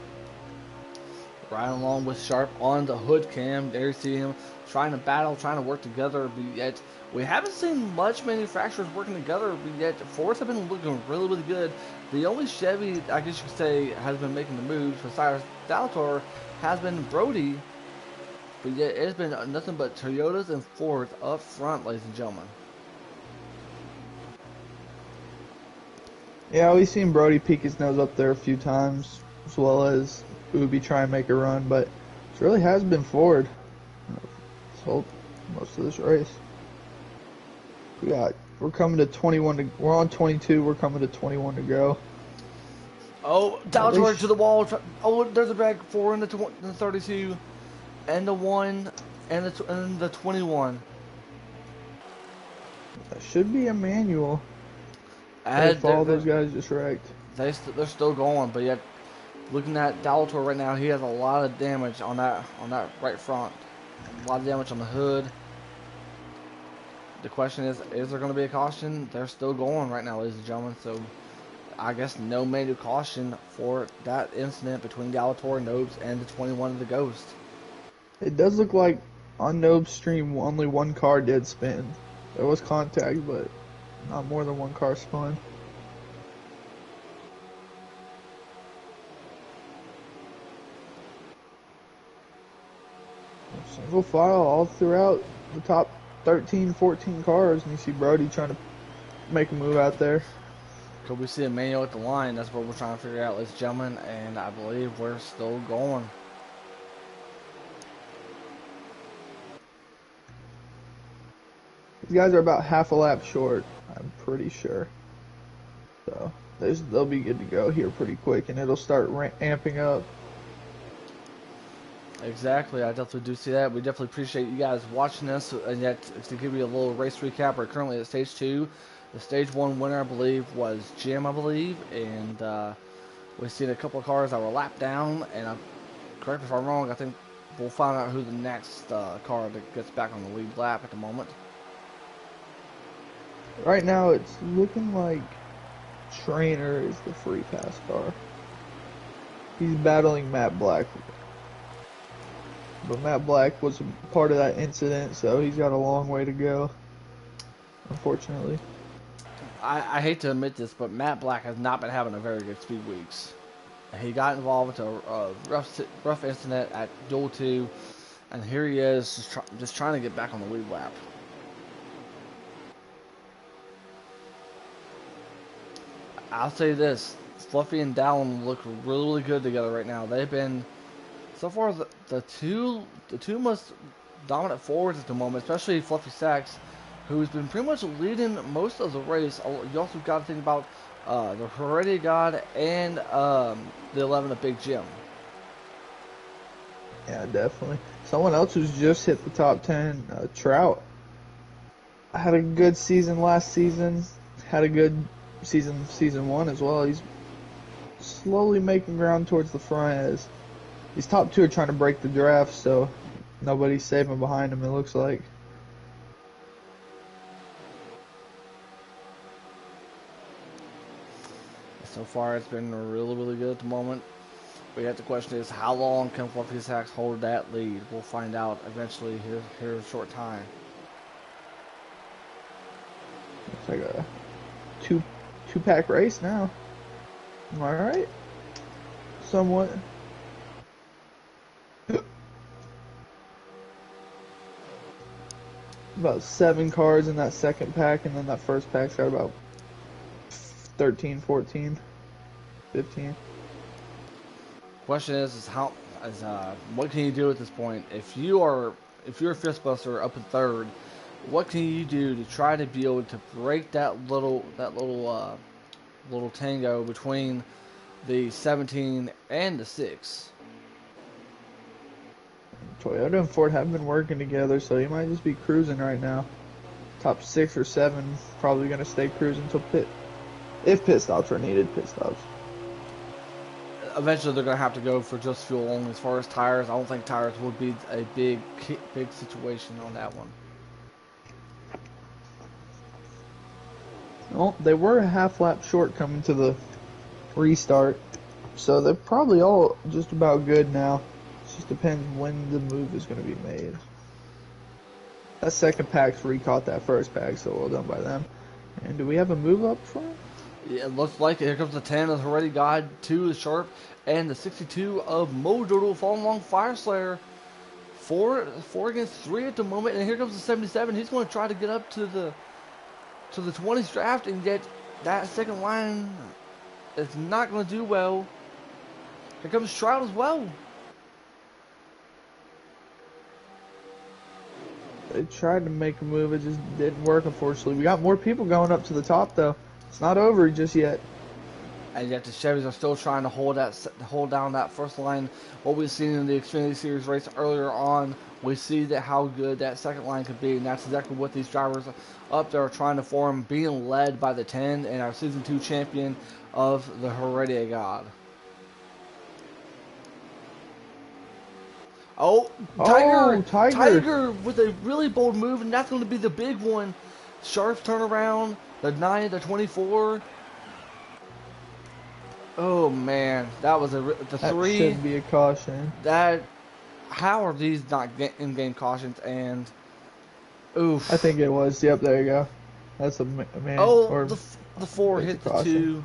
Right along with Sharp on the hood cam. There you see him trying to battle, trying to work together, but yet we haven't seen much manufacturers working together, but yet Fords have been looking really, really good. The only Chevy, I guess you could say, has been making the moves besides Dalator has been Brody, but yet it's been nothing but Toyotas and Fords up front, ladies and gentlemen. Yeah, we've seen Brody peek his nose up there a few times, as well as Ubi try and make a run, but it really has been Ford most of this race. We're coming to 21 we're on 22, we're coming to 21 to go. Oh, Dalator to the wall. Oh, there's a back 4 in the 32 and the 1 and the 21. That should be a manual. If all those guys just wrecked. They're still going, but yet looking at Dalator right now, he has a lot of damage on that right front. A lot of damage on the hood. The question is there going to be a caution? They're still going right now, ladies and gentlemen. So I guess no manual caution for that incident between Dalator, Nobes, and the 21 of the Ghost. It does look like on Nobes' stream only one car did spin. There was contact, but not more than one car spun. Single file all throughout the top 13, 14 cars, and you see Brody trying to make a move out there. Could we see a manual at the line? That's what we're trying to figure out, ladies and gentlemen, and I believe we're still going. These guys are about half a lap short, I'm pretty sure. So they'll be good to go here pretty quick, and it'll start amping up. Exactly, I definitely do see that. We definitely appreciate you guys watching us. And yet, to give you a little race recap, we're currently at stage 2. The stage 1 winner, I believe, was Jim, I believe, and we've seen a couple of cars that were lapped down. And correct me if I'm wrong, I think we'll find out who the next car that gets back on the lead lap at the moment. Right now, it's looking like Trainer is the free pass car. He's battling Matt Black. But Matt Black was part of that incident, so he's got a long way to go, unfortunately. I hate to admit this, but Matt Black has not been having a very good speed weeks. He got involved into a rough incident at Duel 2, and here he is just trying to get back on the lead lap. I'll say this, Fluffy and Dallin look really, really good together right now. They've been, so far, the two most dominant forwards at the moment, especially Fluffy Sachs, who's been pretty much leading most of the race. You also got to think about the Heredia God and the 11 of Big Jim. Yeah, definitely. Someone else who's just hit the top 10, Trout. Had a good season last season. Had a good season 1 as well. He's slowly making ground towards the front as these top 2 are trying to break the draft, so nobody's saving behind him, it looks like. So far, it's been really, really good at the moment. But yet the question is, how long can Fluffy Sachs hold that lead? We'll find out eventually here in a short time. It's like a two-pack race now. Am I right? Somewhat. About 7 cars in that second pack, and then that first pack's got about 13, 14, 15. Question is what can you do at this point? If you're a fistbuster up in third, what can you do to try to be able to break that little tango between the 17 and the 6? Toyota and Ford have been working together, so he might just be cruising right now. Top 6 or 7, probably going to stay cruising until if pit stops are needed, pit stops. Eventually, they're going to have to go for just fuel only. As far as tires, I don't think tires would be a big situation on that one. Well, they were a half lap short coming to the restart, so they're probably all just about good now. It just depends when the move is going to be made. That second pack's recaught that first pack, so well done by them. And do we have a move up front? Yeah, it looks like it. Here comes the 10 of the Heredia God, 2 is Sharp, and the 62 of Modoodle following along Fire Slayer. 4 against 3 at the moment, and here comes the 77. He's going to try to get up to the 20s draft, and yet that second line is not going to do well. Here comes Shroud as well. They tried to make a move, it just didn't work, unfortunately. We got more people going up to the top, though. It's not over just yet. And yet the Chevys are still trying to hold down that first line. What we've seen in the Xfinity Series race earlier on, we see that how good that second line could be, and that's exactly what these drivers up there are trying to form, being led by the 10 and our Season 2 champion of the Heredia God. Oh, Tiger with a really bold move, and that's going to be the big one. Sharp turnaround, the 9, the 24. Oh man, that was the 3. That should be a caution. How are these not in-game cautions? And oof. I think it was. Yep, there you go. That's a man. Oh, or the 4 hit the 2.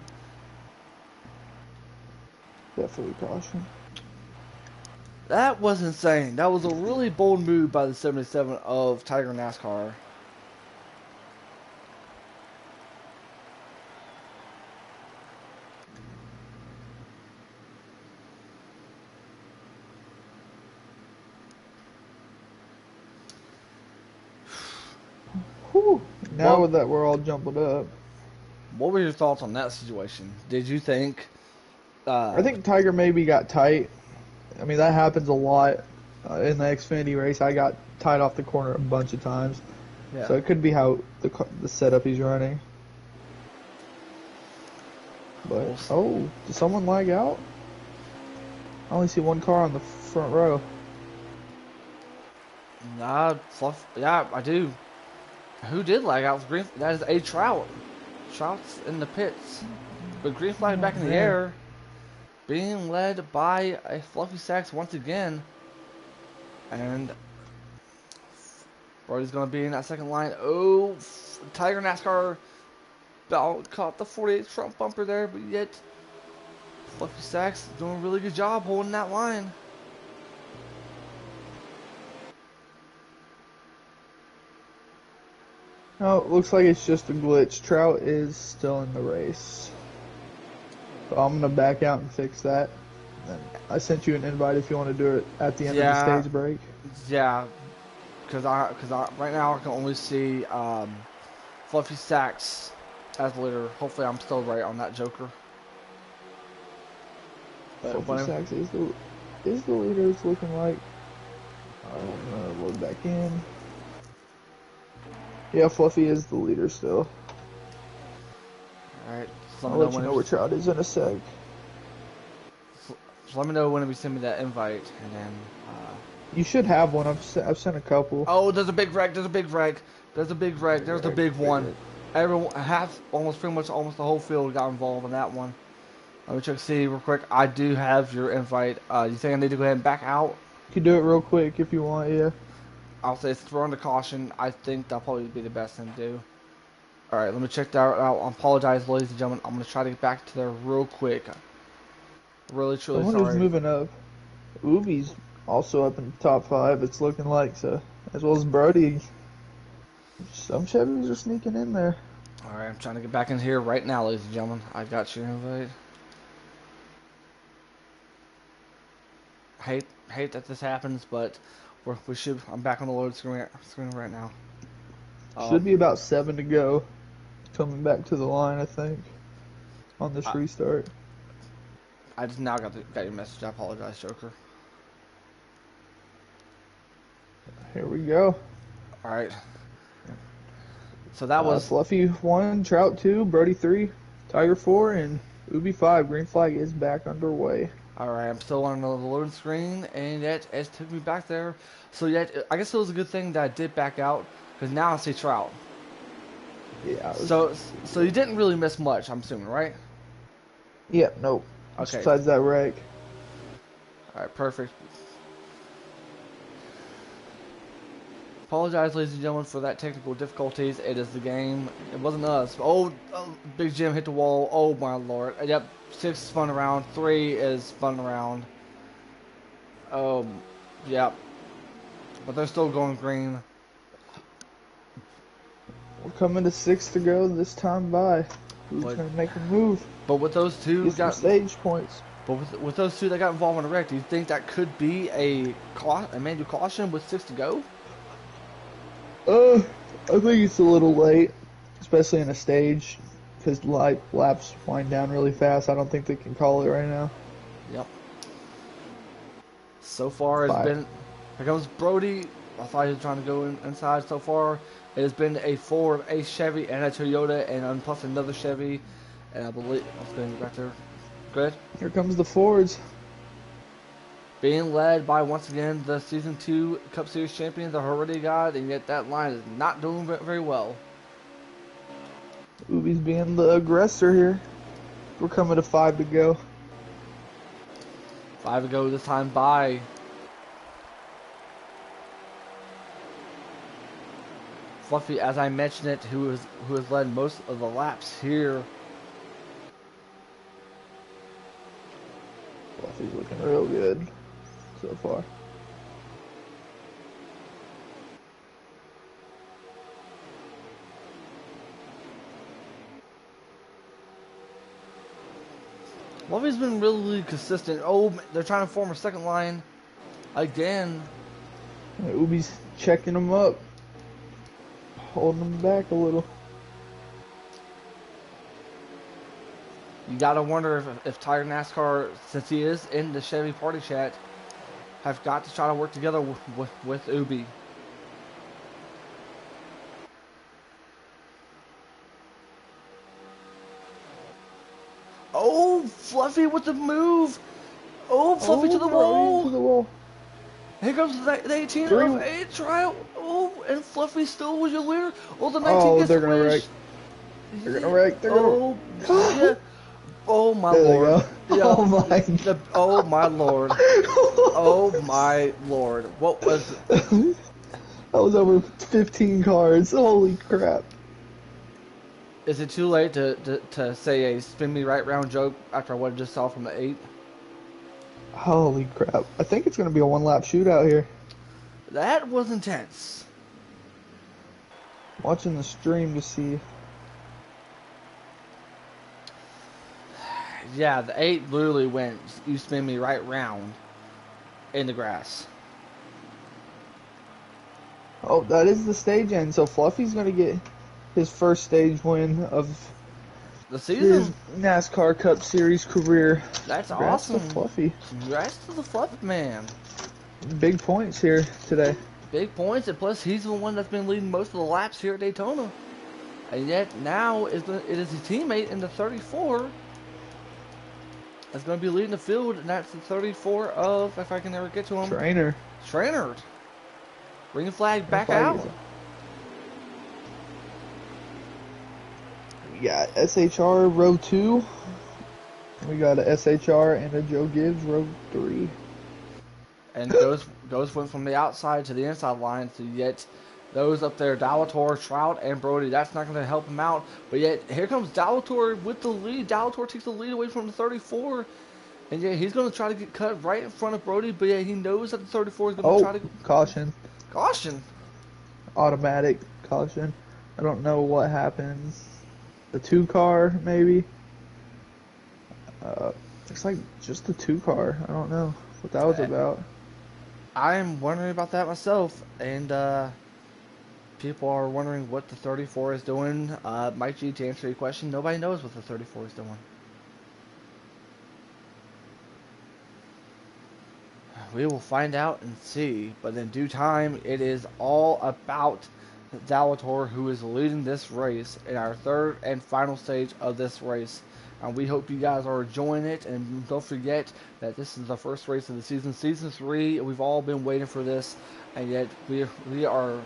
Definitely caution. That was insane. That was a really bold move by the 77 of Tiger NASCAR. Whew. Now that we're all jumbled up. What were your thoughts on that situation? Did you think... I think Tiger maybe got tight. I mean, that happens a lot. in the Xfinity race, I got tied off the corner a bunch of times. Yeah. So it could be how the setup he's running. But, oh, did someone lag out? I only see one car on the front row. Nah, yeah, I do. Who did lag out? Green. That is a Trout. Trout's in the pits. But green flag back in the air. Being led by a Fluffy Sacks once again. And Brody's going to be in that second line. Oh, Tiger NASCAR about caught the 48 front bumper there, but yet Fluffy Sacks doing a really good job holding that line. No, it looks like it's just a glitch. Trout is still in the race. So I'm going to back out and fix that. And I sent you an invite if you want to do it at the end of the stage break. Yeah, because right now I can only see Fluffy Sacks as leader. Hopefully I'm still right on that Joker. Fluffy Sacks is the leader, it's looking like. I'm going to load back in. Yeah, Fluffy is the leader still. Alright. I'll let you know where Trout is in a sec. So let me know when we send me that invite, and then... You should have one. I've sent a couple. Oh, there's a big wreck. There's a big wreck. There's a big wreck. There's a big one. Everyone, pretty much almost the whole field got involved in that one. Let me check see real quick. I do have your invite. You think I need to go ahead and back out? You can do it real quick if you want, yeah. I'll say since we're under caution, I think that'll probably be the best thing to do. Alright, let me check that out. I apologize, ladies and gentlemen. I'm going to try to get back to there real quick. Really, truly Someone sorry. who's moving up. Ubi's also up in the top 5, it's looking like, so as well as Brody. Some Chevys are sneaking in there. Alright, I'm trying to get back in here right now, ladies and gentlemen. I got your invite. Hate that this happens, but we should. I'm back on the load screen right now. Should be about 7 to go. Coming back to the line, I think, on this restart. I just now got your message. I apologize, Joker. Here we go. All right. So that was Fluffy 1, Trout 2, Brody 3, Tiger 4, and Ubi 5. Green flag is back underway. Alright, I'm still on the loading screen, and yet it took me back there. So yet, I guess it was a good thing that I did back out, because now I see Trout. Yeah. So you didn't really miss much, I'm assuming, right? Yeah, nope. Okay. Besides that wreck. Alright, perfect. Apologize, ladies and gentlemen, for that technical difficulties. It is the game. It wasn't us. Oh, Big Jim hit the wall. Oh, my lord. Yep, 6 spun around. 3 is spun around. Yep. But they're still going green. We're coming to 6 to go this time by. Who's going to make a move? But with those two Get some stage points. But with those two that got involved in the wreck, do you think that could be a manual caution with 6 to go? I think it's a little late, especially in a stage, because laps wind down really fast. I don't think they can call it right now. Yep. So far, it's been... Here comes Brody. I thought he was trying to go inside. So far, it has been a Ford, a Chevy, and a Toyota, and plus another Chevy. And I believe... I was going to get back there. Good. Here comes the Fords. Being led by, once again, the Season 2 Cup Series champion, the Heredity God, and yet that line is not doing very well. Ubi's being the aggressor here. We're coming to 5 to go. 5 to go this time by. Fluffy, as I mentioned it, who has led most of the laps here. Fluffy's looking real good so far. Fluffy's been really consistent. Oh, they're trying to form a second line again. Ubi's checking them up, holding them back a little. You gotta wonder if Tiger NASCAR, since he is in the Chevy party chat, have got to try to work together with Ubi. Oh, Fluffy with the move. Oh, Fluffy to the wall. To the wall. Here comes the 18 of 8 trial. Oh, and Fluffy still was your leader. Oh, the 19 gets they're gonna wreck. They're gonna wreck. They're gonna. Yeah. Oh my there lord. They go. Oh my. Oh my lord. Oh my lord. What was it? That was over 15 cars. Holy crap. Is it too late to say a spin me right round joke after what I just saw from the 8? Holy crap. I think it's going to be a one-lap shootout here. That was intense. Watching the stream to see. Yeah, the 8 literally went, you spin me right round in the grass. Oh, that is the stage end. So Fluffy's going to get his first stage win of the season. His NASCAR Cup Series career. That's Congrats awesome. to Fluffy. Congrats to the Fluffy man. Big points here today. Big points, and plus he's the one that's been leading most of the laps here at Daytona. And yet now it is his teammate in the 34 that's going to be leading the field, and that's the 34 of, if I can ever get to him, Trainer. Green flag back out. We got SHR row 2. We got a SHR and a Joe Gibbs row 3. And goes went from the outside to the inside line, so yet those up there, Dallator, Trout, and Brody, that's not going to help him out. But yet, here comes Dallator with the lead. Dallator takes the lead away from the 34. And yeah, he's going to try to get cut right in front of Brody, but yeah, he knows that the 34 is going to try to... Caution. Caution. Automatic caution. I don't know what happens. The 2 car, maybe? Looks like just the 2 car. I don't know what that was about. I'm wondering about that myself, and people are wondering what the 34 is doing. Mike G, to answer your question, nobody knows what the 34 is doing. We will find out and see, but in due time, it is all about Dallator, who is leading this race in our third and final stage of this race. And we hope you guys are enjoying it, and don't forget that this is the first race of the season. Season 3, we've all been waiting for this, and yet we are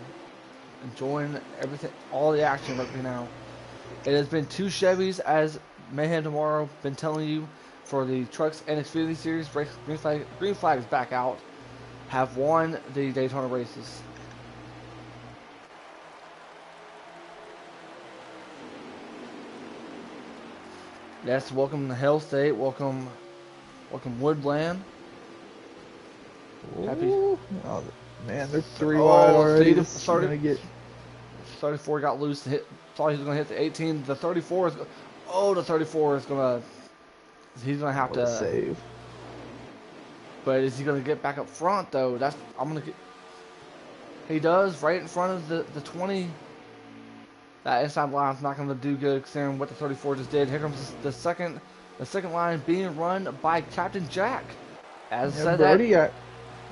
enjoying everything, all the action right now. It has been 2 Chevys, as Mayhem Tomorrow been telling you, for the Trucks and Xfinity Series. Green flag is back out, have won the Daytona races. Yes, welcome to Hell State. Welcome Woodland. Happy. Oh, man, they're 3 wide already. The 34 got loose. Thought he was going to hit the 18. The 34 is. Oh, the 34 is going to. He's going to have to save. But is he going to get back up front though? I'm going to get. He does right in front of the 20. That inside line's not going to do good considering what the 34 just did. Here comes the second line being run by Captain Jack. As said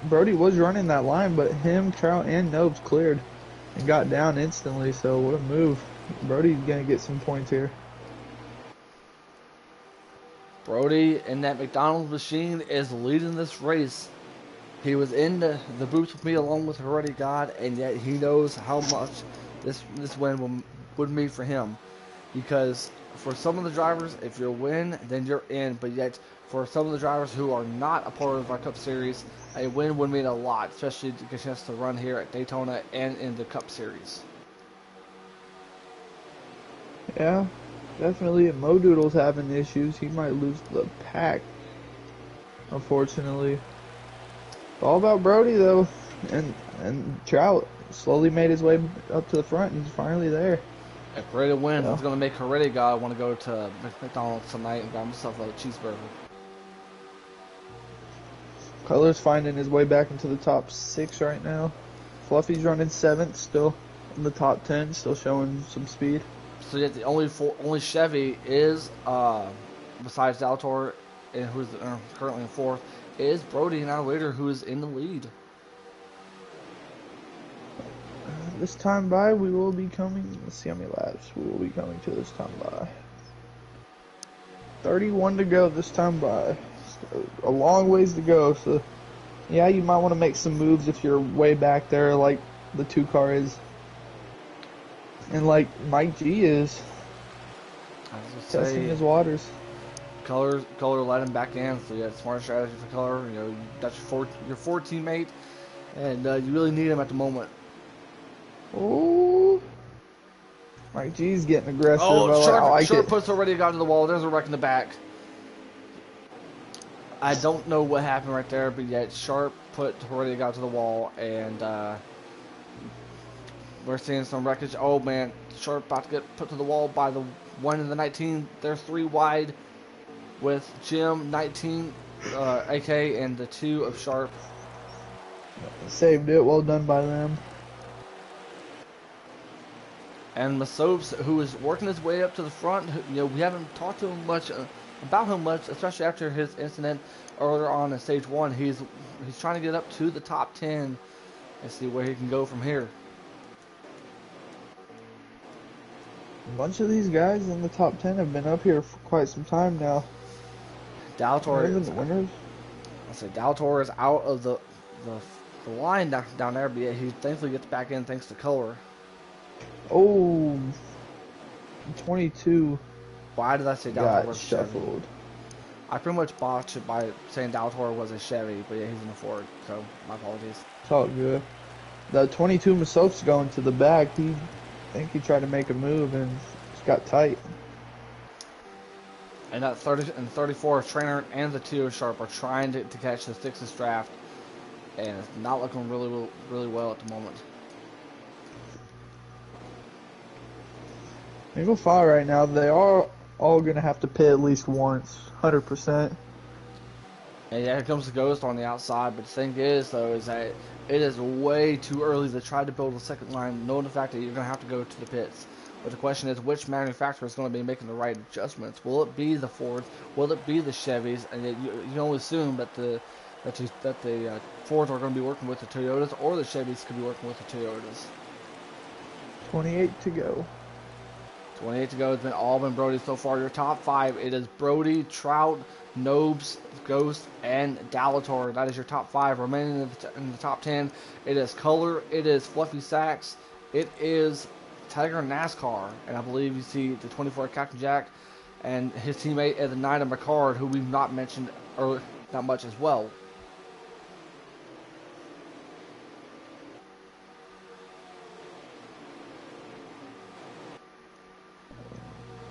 Brody was running that line, but him, Trout, and Nobes cleared and got down instantly. So what a move! Brody's going to get some points here. Brody in that McDonald's machine is leading this race. He was in the booth with me along with Heredity God, and yet he knows how much this win would mean for him. Because for some of the drivers, if you win, then you're in. But yet, for some of the drivers who are not a part of our Cup Series, a win would mean a lot, especially to get a chance to run here at Daytona and in the Cup Series. Yeah. Definitely, if Mo Doodle's having issues, he might lose the pack, unfortunately. It's all about Brody, though, and Trout slowly made his way up to the front, and he's finally there. If Brady wins, it's going to make Heredity God want to go to McDonald's tonight and grab himself a cheeseburger. Cutler's finding his way back into the top 6 right now. Fluffy's running 7th, still in the top 10, still showing some speed. So yet the only Chevy is, besides Dallator, and who's currently in 4th, is Brody, an hour later, who is in the lead. This time by, we will be coming. Let's see how many laps we will be coming to this time by. 31 to go this time by. So, a long ways to go. So, yeah, you might want to make some moves if you're way back there, like the 2 car is, and like Mike G is. I was just Testing say, his waters. Color let him back in. So yeah, smart strategy for Color. You know, that's your four teammate, and you really need him at the moment. Oh, Mike G's getting aggressive. Oh, I like Sharp it. puts already got to the wall. There's a wreck in the back. I don't know what happened right there, but yet Sharp already got to the wall, and we're seeing some wreckage. Oh man, Sharp about to get put to the wall by the 1 in the 19. They're 3 wide with Jim 19, AK, and the 2 of Sharp. Saved it. Well done by them. And Masopes, who is working his way up to the front, you know, we haven't talked to him much about him much, especially after his incident earlier on in stage 1. He's trying to get up to the top 10 and see where he can go from here. A bunch of these guys in the top 10 have been up here for quite some time now. Daltor is out of the line down there, but he thankfully gets back in thanks to Color. Oh, 22. Why did I say Daltor Got was a Chevy? shuffled. I pretty much botched it by saying Daltor was a Chevy, but yeah, he's in the Ford, so my apologies. It's all good. The 22 Masop's going to the back. I think he tried to make a move and just got tight. And that 30 and 34 Trainer and the 2 Sharp are trying to catch the 6th draft, and it's not looking really well at the moment. Single file right now. They are all going to have to pit at least once, 100%. And yeah, here comes the Ghost on the outside, but the thing is, though, is that it is way too early to try to build a second line, knowing the fact that you're going to have to go to the pits. But the question is, which manufacturer is going to be making the right adjustments? Will it be the Fords? Will it be the Chevys? And you can only assume that the Fords are going to be working with the Toyotas, or the Chevys could be working with the Toyotas. 28 to go. 28 to go. It's all been Brody so far. Your top 5, it is Brody, Trout, Nobes, Ghost, and Dalator. That is your top 5. Remaining in the top 10, it is Color, it is Fluffy Sacks, it is Tiger NASCAR, and I believe you see the 24 Captain Jack and his teammate at the 9 of McCard, who we've not mentioned earlier that much as well.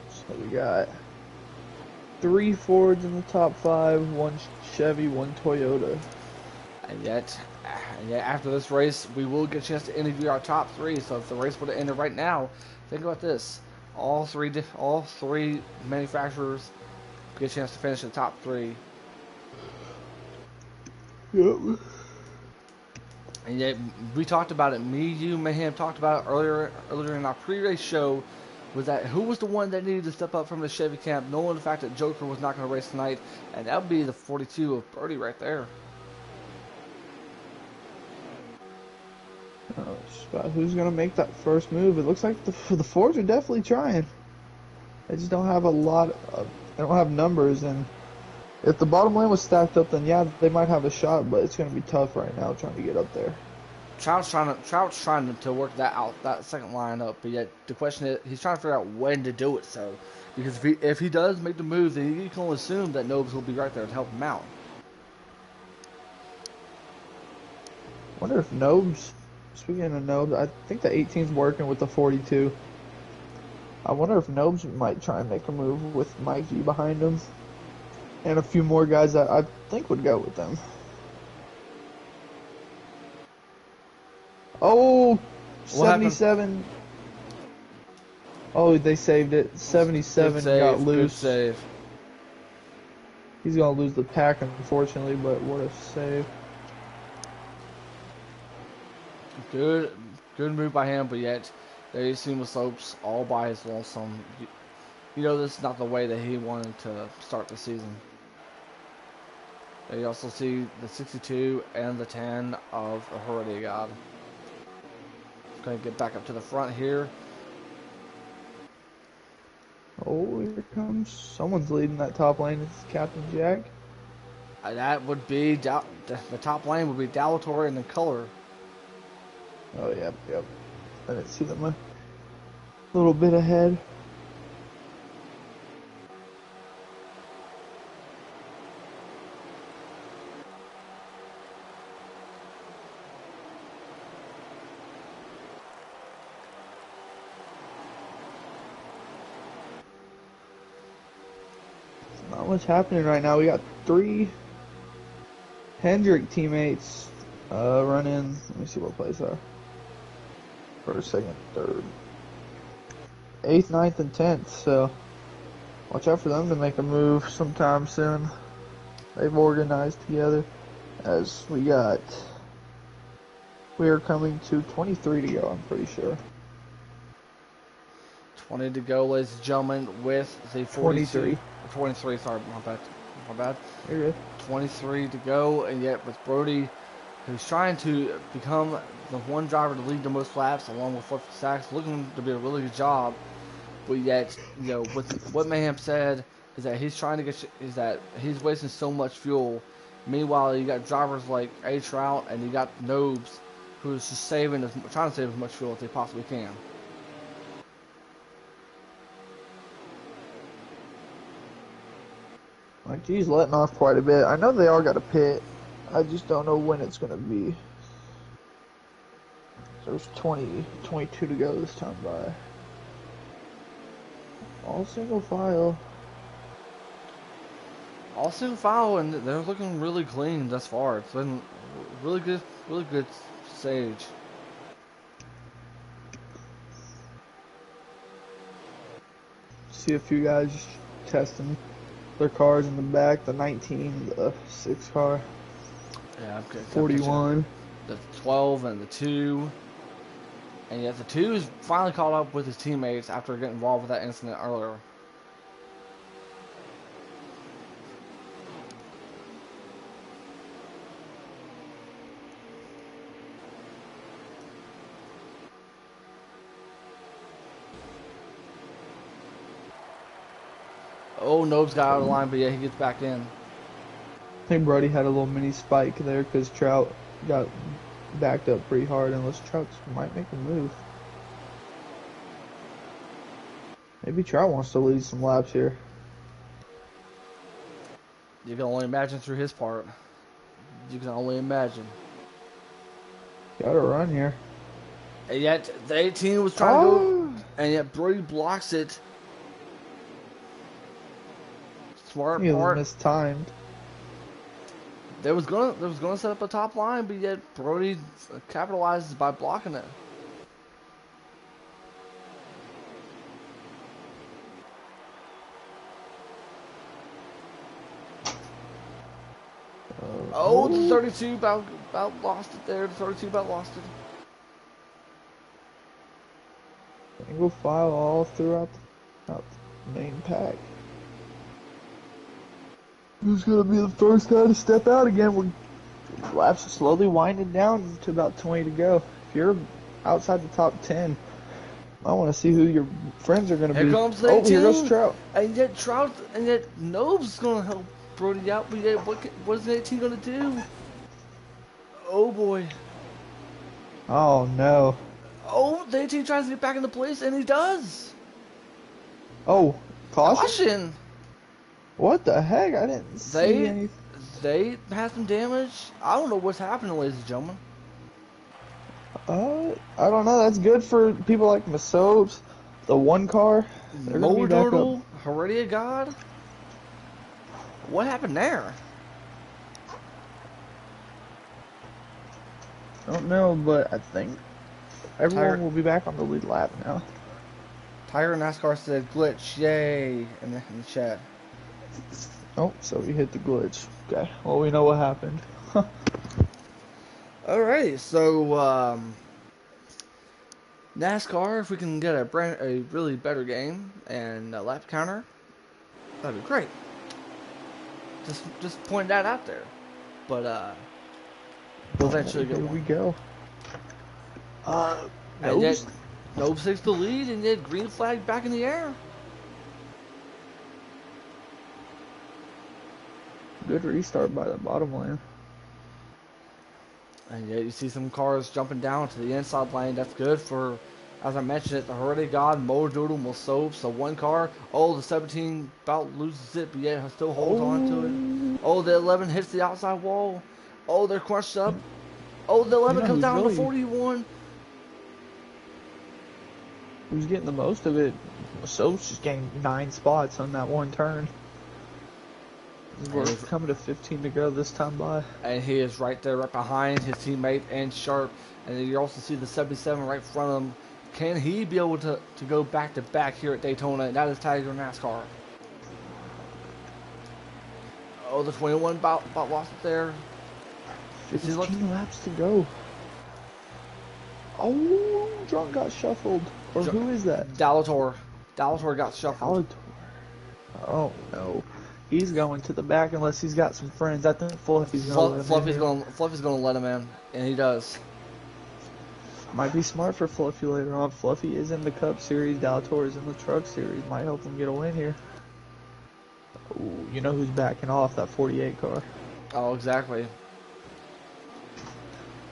So we got 3 Fords in the top 5, 1 Chevy, 1 Toyota. And yet, after this race, we will get a chance to interview our top 3. So if the race would have ended right now, think about this: all three manufacturers get a chance to finish in the top 3. Yep. And yet, we talked about it. Me, you, Mayhem talked about it earlier in our pre-race show. Was that who was the one that needed to step up from the Chevy camp, knowing the fact that Joker was not going to race tonight, and that would be the 42 of Birdie right there. Who's going to make that first move? It looks like the Fords are definitely trying. They just don't have they don't have numbers, and if the bottom lane was stacked up, then yeah, they might have a shot, but it's going to be tough right now trying to get up there. Trout's trying to work that second line up, but yet the question is, he's trying to figure out when to do it. So, because if he does make the move, then you can only assume that Nobes will be right there to help him out. Wonder if Nobes, speaking of Nobes, I think the 18's working with the 42. I wonder if Nobes might try and make a move with Mike G behind him, and a few more guys that I think would go with them. Oh, 77. Oh, they saved it. 77 got loose. Good save. He's going to lose the pack, unfortunately, but what a save. Good move by him, but yet there you see Slopes all by his lonesome. You know this is not the way that he wanted to start the season. And you also see the 62 and the 10 of the Heredia God. Going to get back up to the front here. Oh, here comes someone's leading that top lane. It's Captain Jack. That would be the top lane would be Dalator and the color. Oh, yep. I didn't see them a little bit ahead. Not much happening right now. We got 3 Hendrick teammates running. Let me see what plays are. First, second, third. 8th, 9th, and 10th. So watch out for them to make a move sometime soon. They've organized together. As we are coming to 23 to go, I'm pretty sure. 20 to go, ladies and gentlemen, with the 42. 23, sorry, my bad. You're good. 23 to go, and yet with Brody, who's trying to become the one driver to lead the most laps, along with Flippy Sacks, looking to be a really good job. But yet, you know, with what Mayhem said is that he's trying to that he's wasting so much fuel. Meanwhile, you got drivers like A Trout and you got Nobes, who's just trying to save as much fuel as they possibly can. Like, he's letting off quite a bit. I know they all got a pit. I just don't know when it's going to be. There's 22 to go this time by. All single file. All single file, and they're looking really clean thus far. It's been really good stage. See a few guys just testing their cars in the back. The 19, the 6 car. Yeah, I've got 41. The 12 and the 2. And yet the 2 is finally caught up with his teammates after getting involved with that incident earlier. Oh, Nobes got out of line, but yeah, he gets back in. I think Brody had a little mini spike there because Trout got backed up pretty hard, unless Trout might make a move. Maybe Trout wants to lead some laps here. You can only imagine through his part. You can only imagine. Got to run here. And yet the 18 was trying to go, and yet Brody blocks it. Smart He was part. mistimed. They was gonna set up a top line, but yet Brody capitalizes by blocking it. Oh, the 32 about lost it there. The 32 about lost it. Single file all throughout the main pack. Who's gonna be the first guy to step out again? We're laps are slowly winding down to about 20 to go. If you're outside the top 10, I want to see who your friends are gonna be. Here comes the 18. Oh, here goes Trout. And yet Nobes gonna help Brody out. But yet, what is the 18 gonna do? Oh boy. Oh no. Oh, the 18 tries to get back into place, and he does. Oh, caution? Caution. What the heck? I didn't see anything. They had some damage. I don't know what's happening, ladies and gentlemen. I don't know. That's good for people like Masobes, the one car. They're gonna be back up. Heredia God. What happened there? I don't know, but I think everyone will be back on the lead lap now. Tiger NASCAR said glitch, yay, in the chat. Oh, so we hit the glitch. Okay, well, we know what happened. Alright, so NASCAR, if we can get a really better game and a lap counter, that'd be great. Just point that out there. But we'll eventually get Here one. we go. And yet, Nope. Nope takes the lead, and yet green flag back in the air. Good restart by the bottom lane. And yet you see some cars jumping down to the inside lane. That's good for, as I mentioned it, the Heredity God, Motor Doodle, Mosoap. So one car, the 17 about loses it, but yet still holds on to it. Oh, the 11 hits the outside wall. Oh, they're crunched up. Oh, the 11 comes down to 41. Who's getting the most of it? Soap's just gained 9 spots on that one turn. We're coming to 15 to go this time by. And he is right there, right behind his teammate and Sharp. And then you also see the 77 right in front of him. Can he be able to go back to back here at Daytona? And that is Tiger NASCAR. Oh, the 21 about lost it there. 15 laps to go. Oh, Drunk got shuffled. Or who is that? Dalator got shuffled. Oh no. He's going to the back unless he's got some friends. I think Fluffy's going to Fluffy's gonna let him in, and he does. Might be smart for Fluffy later on. Fluffy is in the Cup Series. Dalator is in the Truck Series. Might help him get a win here. Ooh, you know who's backing off? That 48 car. Oh, exactly.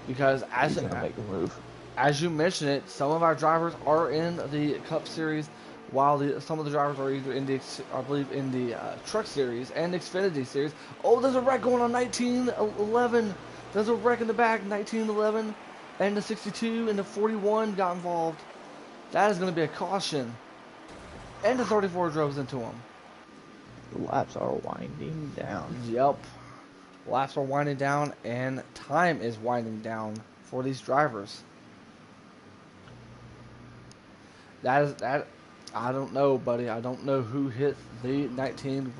Because He's gonna make a move. As you mentioned it, some of our drivers are in the Cup Series, while some of the drivers are either in the, I believe, in the Truck Series and Xfinity Series. Oh, there's a wreck going on 1911. There's a wreck in the back, 1911, and the 62 and the 41 got involved. That is going to be a caution. And the 34 drove into him. The laps are winding down. Yep. Laps are winding down, and time is winding down for these drivers. That I don't know, buddy. I don't know who hit the 19.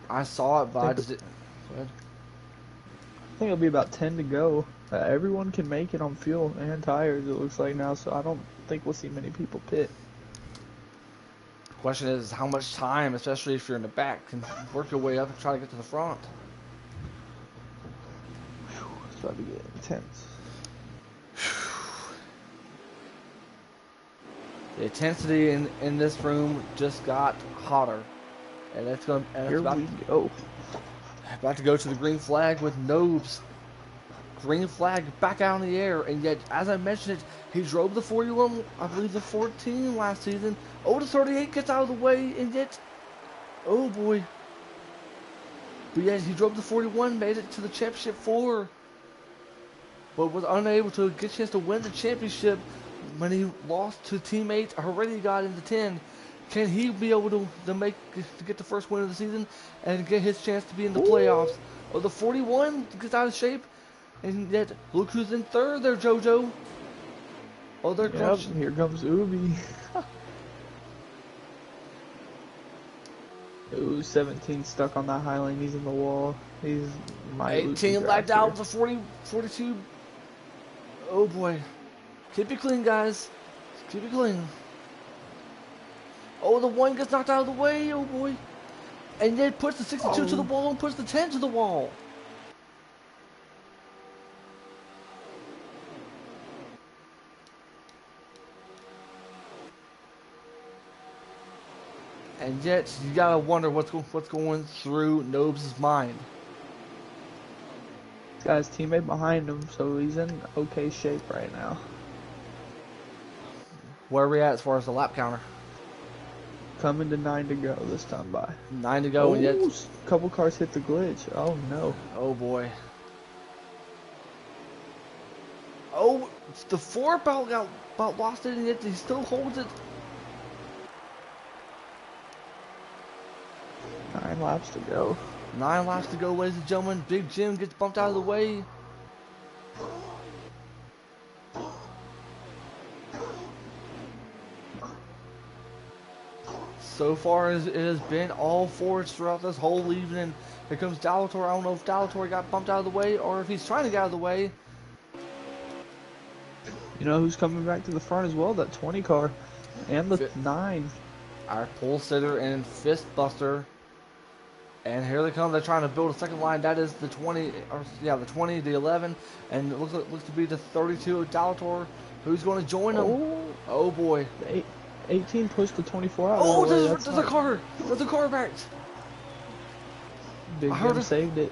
I saw it, but I just didn't. I think it'll be about 10 to go. Everyone can make it on fuel and tires, it looks like now, so I don't think we'll see many people pit. Question is how much time, especially if you're in the back, can work your way up and try to get to the front. It's about to get intense. The intensity in this room just got hotter, and it's going. Here we go. About to go to the green flag with Nobes. Green flag back out in the air, and yet, as I mentioned it, he drove the 41, I believe the 14 last season. Oh, the 38 gets out of the way, and yet, oh boy. But yet, he drove the 41, made it to the championship 4, but was unable to get a chance to win the championship when he lost to teammate Heredity got into 10. Can he be able to get the first win of the season and get his chance to be in the playoffs? Oh, the 41 gets out of shape. And yet, look who's in third there, JoJo. Oh, they're crunching. Here comes Ubi. Ooh, 17 stuck on that high lane. He's in the wall. He's 18 lapped out to 42. Oh boy. Keep it clean, guys. Keep it clean. Oh, the 1 gets knocked out of the way. Oh boy. And then puts the 62 to the wall and puts the 10 to the wall. And yet, you gotta wonder what's going through Nobes' mind. This guy's teammate behind him, so he's in okay shape right now. Where are we at as far as the lap counter? Coming to 9 to go this time by. 9 to go, and yet a couple cars hit the glitch. Oh no. Oh boy. Oh, the 4 about lost it, and yet he still holds it. 9 laps to go. 9 laps to go, ladies and gentlemen. Big Jim gets bumped out of the way. So far, it has been all Fords throughout this whole evening. Here comes Dalator. I don't know if Dalator got bumped out of the way or if he's trying to get out of the way. You know who's coming back to the front as well? That 20 car. And the 9. Our pole sitter and fist buster, And here they come. They're trying to build a second line. That is the 20, or yeah, the 20, the 11, and it looks to be the 32 of Dalator. Who's going to join them? Oh boy. 18 pushed the 24 out Oh, of the way. there's a car. There's a car wrecked. Big Jim saved it.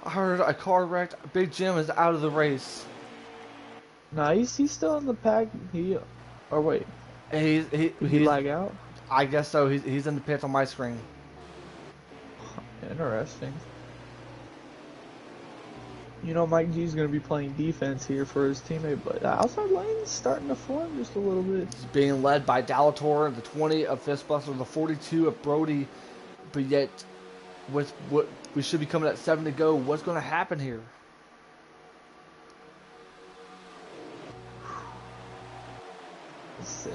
I heard a car wrecked. Big Jim is out of the race. Nah, he's still in the pack. Or wait. Did he lag out? I guess so. He's in the pits on my screen. Interesting. You know, Mike G's going to be playing defense here for his teammate, but the outside lane is starting to form just a little bit. He's being led by Dalator, the 20 of Fistbuster, the 42 of Brody, but yet with what we should be coming at 7 to go, what's going to happen here? It's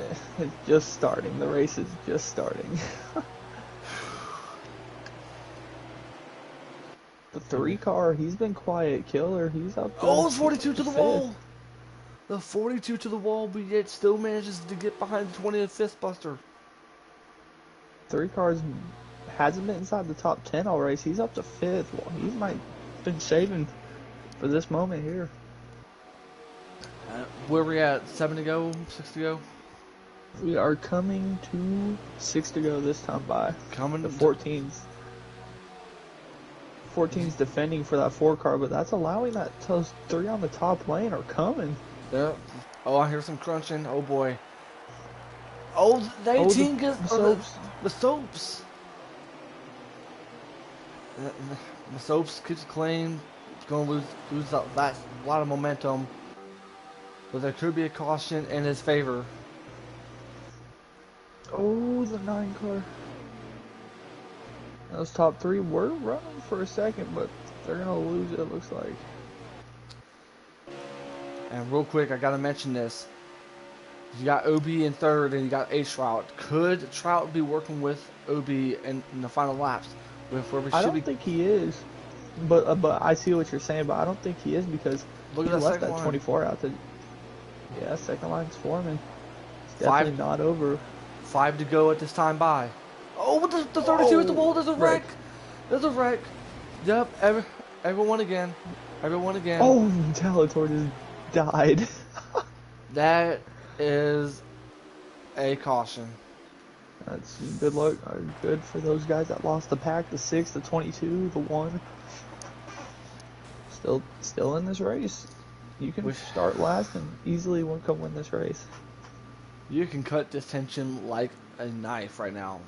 just starting. The race is just starting. The 3 car, he's been quiet. Killer, he's up there. Oh, it's 42 to the wall. The 42 to the wall, but yet still manages to get behind the 20 of Fistbuster. 3 cars hasn't been inside the top 10 all race. He's up to 5th. Well, he might have been saving for this moment here. Where we at? 7 to go? 6 to go? We are coming to 6 to go this time by. Coming the 14s. 14's defending for that 4 car, but that's allowing that those 3 on the top lane are coming. Yeah. Oh, I hear some crunching. Oh boy. Oh, the 18 gets the soaps. The soaps keeps clean. It's going to lose that a lot of momentum, but there could be a caution in his favor. Oh, the 9 car. Those top 3 were running for a second, but they're going to lose it looks like. And real quick, I got to mention this. You got OB in 3rd, and you got Trout. Could Trout be working with OB in the final laps? I don't think he is. But I see what you're saying, but I don't think he is because look he at left that line. 24 out. Yeah, second line's forming. It's definitely not over. 5 to go at this time by. Oh, the 32 at the wall. There's a wreck. There's a wreck. Yep. Everyone again. Everyone again. Oh, Dalator just died. That is a caution. That's good luck. Good for those guys that lost the pack. The 6, the 22, the 1. Still in this race. You can start last and easily come win this race. You can cut this tension like a knife right now.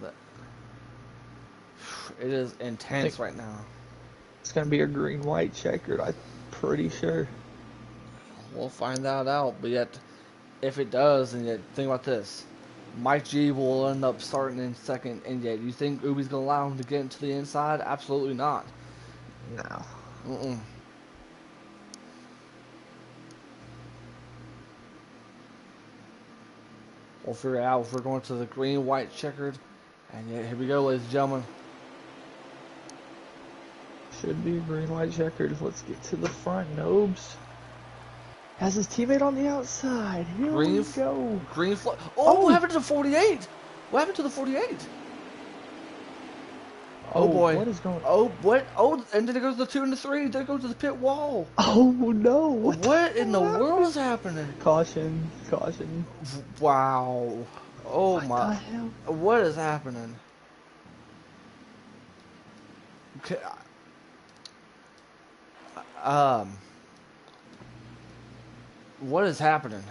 It is intense right now. It's going to be a green-white checkered, I'm pretty sure. We'll find that out, but yet, if it does, and yet, think about this. Mike G will end up starting in 2nd, and yet, you think Ubi's going to allow him to get into the inside? Absolutely not. No. We'll figure out if we're going to the green-white checkered. And yet, here we go, ladies and gentlemen. Should be green-white checkered. Let's get to the front, Nobes. Has his teammate on the outside. Here we go. Green flag. Oh, what happened to the 48? What happened to the 48? Oh boy. What is going on? Oh, what? Oh, and then there goes the 2 and the 3. There goes to the pit wall. Oh no. What in the world is happening? Caution. Wow. Oh what my. The hell? What is happening? Okay. What is happening?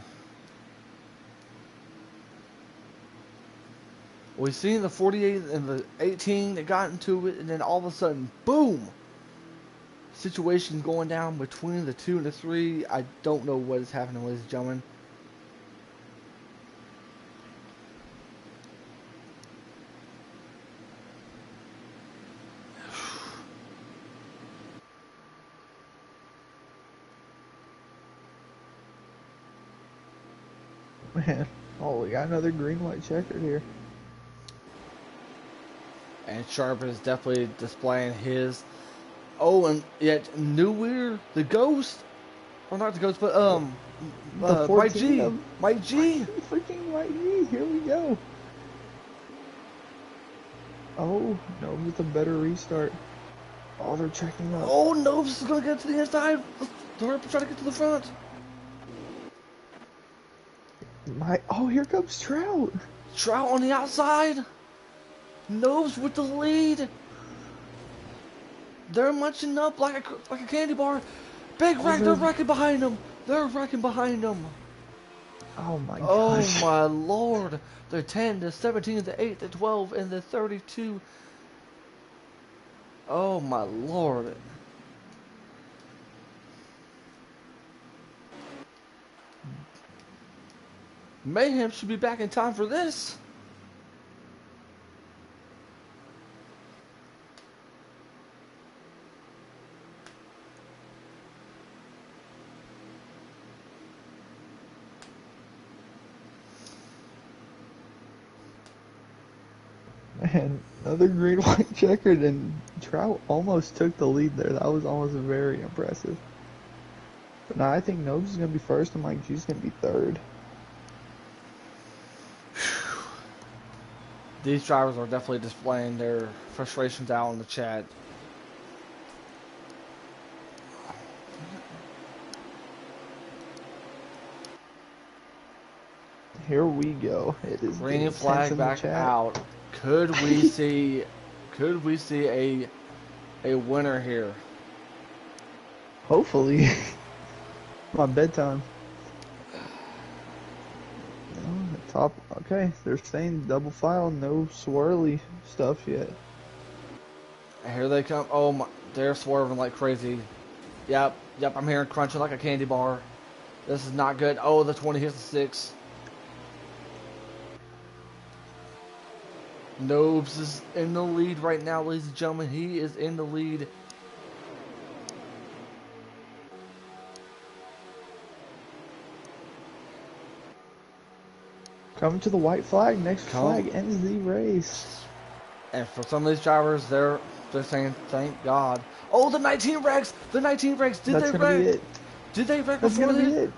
We've seen the 48 and the 18 that got into it, and then all of a sudden, boom! Situation going down between the 2 and the 3. I don't know what is happening, ladies and gentlemen. Man, we got another green-white checkered here. And Sharp is definitely displaying his. Oh, and yet New the Ghost, or not the Ghost, but Mike G. Freaking Mike G. Here we go. Oh, no, with a better restart. Oh, they're checking up. Oh, Nobes is going to get to the inside. They're trying to get to the front. Oh, here comes Trout. Trout on the outside. Nobes with the lead. They're munching up like a candy bar. Big wreck. They're wrecking behind them. They're wrecking behind them. Oh my Oh gosh. my lord. They're 10 to 17 to 8 to 12 and the 32. Oh my lord. Mayhem should be back in time for this. Man, another green white checkered, and Trout almost took the lead there. That was almost very impressive. But now I think Nobes is going to be first and Mike G's going to be third. These drivers are definitely displaying their frustrations out in the chat. Here we go. It is Green getting flag tense in the back chat. out. Could we see a winner here? Hopefully. My bedtime. Oh, the top. Okay, they're saying double file, no swirly stuff yet. Here they come. Oh my, they're swerving like crazy. Yep, I'm hearing crunching like a candy bar. This is not good. Oh, the 20 hits the 6. Nobes is in the lead right now, ladies and gentlemen. He is in the lead. Coming to the white flag. Next flag ends the race. And for some of these drivers, they're saying, thank God. Oh, the 19 wrecks! The 19 wrecks! Did That's they gonna wreck? be it. Did they wreck That's before gonna be it.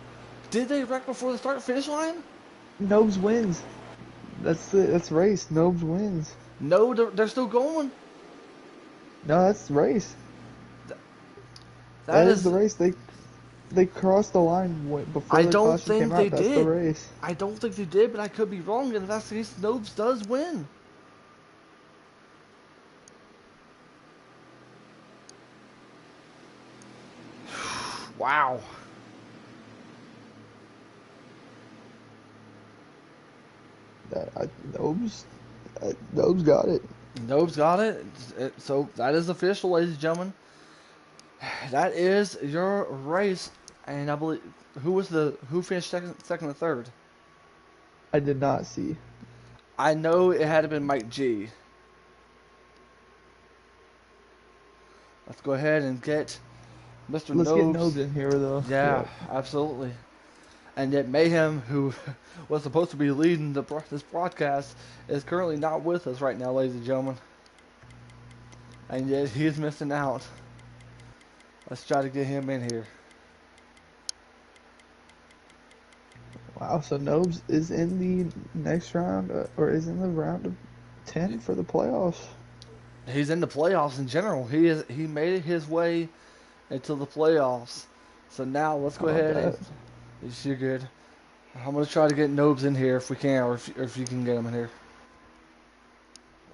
Did they wreck before the start finish line? Nobes wins. That's race. Nobes wins. No, they're still going. No, that's the race. That is the race. They crossed the line before I the don't caution came think out. they That's did. the race. I don't think they did, but I could be wrong. And if that's the case, Nobes does win. Wow. Nobes got it. Nobes got it. So that is official, ladies and gentlemen. That is your race. And I believe who finished second and third? I did not see. I know it had to been Mike G. Let's go ahead and get Mr. Let's Nobes. get Nobes in here though. Yeah, absolutely. And yet Mayhem, who was supposed to be leading this broadcast, is currently not with us right now, ladies and gentlemen. And yet he is missing out. Let's try to get him in here. Wow, so Nobes is in the next round, or is in the round of 10 for the playoffs. He's in the playoffs in general. He made his way into the playoffs. So now let's go ahead and you're good. I'm gonna try to get Nobes in here if we can, or if you can get him in here.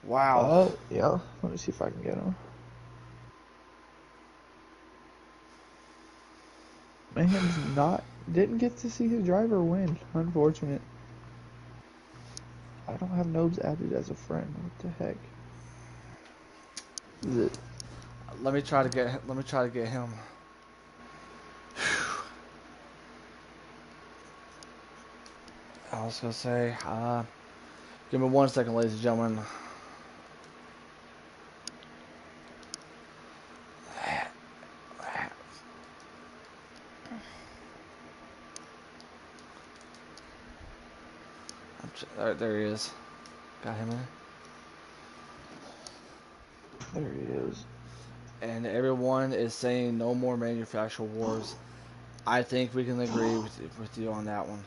Wow. Yeah. Let me see if I can get him. Mayhem's didn't get to see his driver win. Unfortunate. I don't have Nobes added as a friend. What the heck? Is it? Let me try to get him. I was gonna say, give me 1 second, ladies and gentlemen. There he is. Got him in. There he is. And everyone is saying no more manufacturer wars. I think we can agree with you on that one.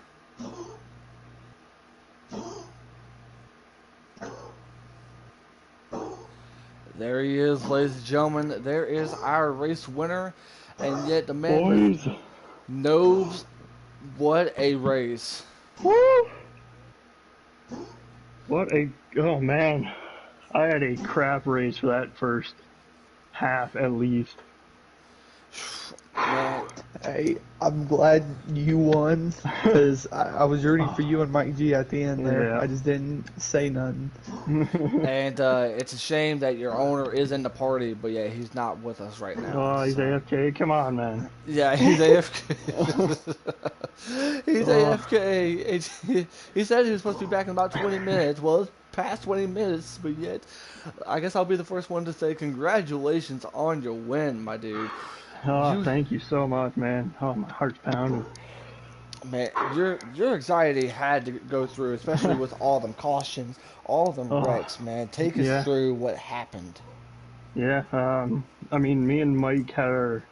There he is, ladies and gentlemen. There is our race winner, and yet the man Boys. knows what a race. Woo! Oh man. I had a crap race for that first half at least. Man, Hey, I'm glad you won because I was rooting for you and Mike G at the end there. Yeah. I just didn't say nothing. and it's a shame that your owner is in the party, but yeah, he's not with us right now. Oh, he's so. AFK. Come on, man. Yeah, he's AFK. He's AFK. He said he was supposed to be back in about 20 minutes. Well, it's past 20 minutes, but yet, I guess I'll be the first one to say congratulations on your win, my dude. Oh, thank you so much, man. Oh, my heart's pounding. Man, your anxiety had to go through, especially with all them cautions, all them wrecks, man. Take us through what happened. Yeah, I mean, me and Mike had our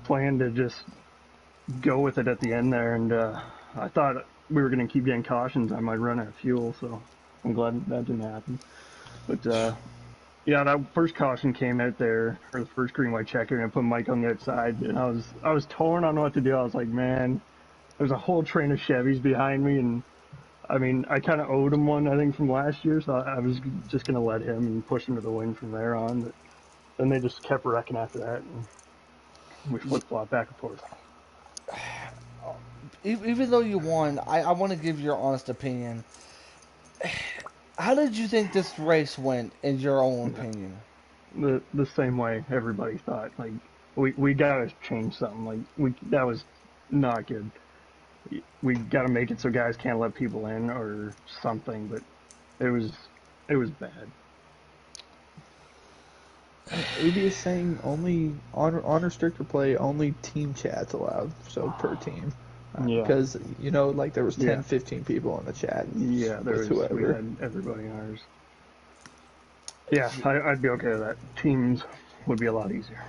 plan to just go with it at the end there, and I thought we were going to keep getting cautions. I might run out of fuel, so I'm glad that didn't happen. But yeah, that first caution came out there, or the first green white checker, and I put Mike on the outside, and I was torn on what to do. I was like, man, there's a whole train of Chevys behind me, and I mean, I kind of owed him one, I think, from last year, so I was just going to let him and push him to the win from there on. But then they just kept wrecking after that, and we flip-flopped back and forth. Even though you won, I want to give your honest opinion. How did you think this race went, in your own opinion? The same way everybody thought. Like, we gotta change something. Like, that was not good. We gotta make it so guys can't let people in or something. But it was bad. AD is saying only on restrictor play, only team chats allowed, so per team. Yeah. Because, you know, like there was 10, 15 people in the chat. Yeah, there with was. whoever. We had everybody in ours. Yeah, I'd be okay with that. Teams would be a lot easier.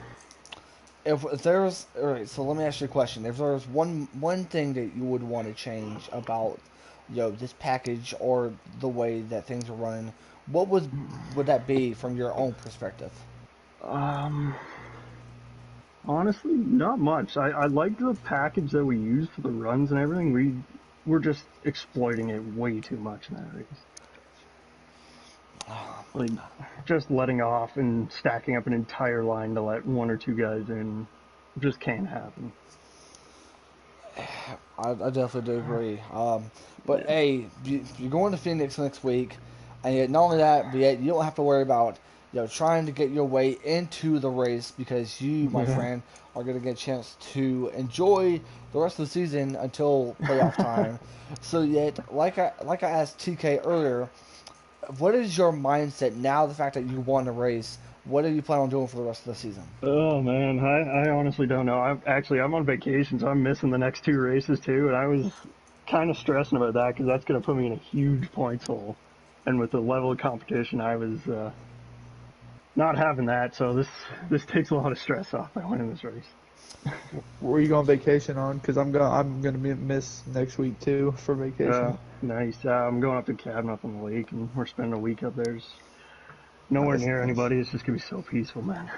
If there's all right, so let me ask you a question. If there's one thing that you would want to change about, this package or the way that things are running, what would that be from your own perspective? Honestly, not much. I like the package that we used for the runs and everything. We're just exploiting it way too much in that race. Like, just letting off and stacking up an entire line to let one or two guys in just can't happen. I definitely do agree. But hey, you're going to Phoenix next week, and yet not only that, but yet you don't have to worry about trying to get your way into the race because you, my friend, are going to get a chance to enjoy the rest of the season until playoff time. So yet, like I asked TK earlier, what is your mindset now? The fact that you won the race, what do you plan on doing for the rest of the season? Oh man, I honestly don't know. I'm on vacation, so I'm missing the next two races too, and I was kind of stressing about that because that's going to put me in a huge points hole. And with the level of competition, I was not having that. So this takes a lot of stress off by winning this race. Where are you going vacation on? Because I'm gonna miss next week too for vacation. Nice. I'm going up to cabin up on the lake, and we're spending a week up there. Just nowhere near anybody. It's just gonna be so peaceful, man.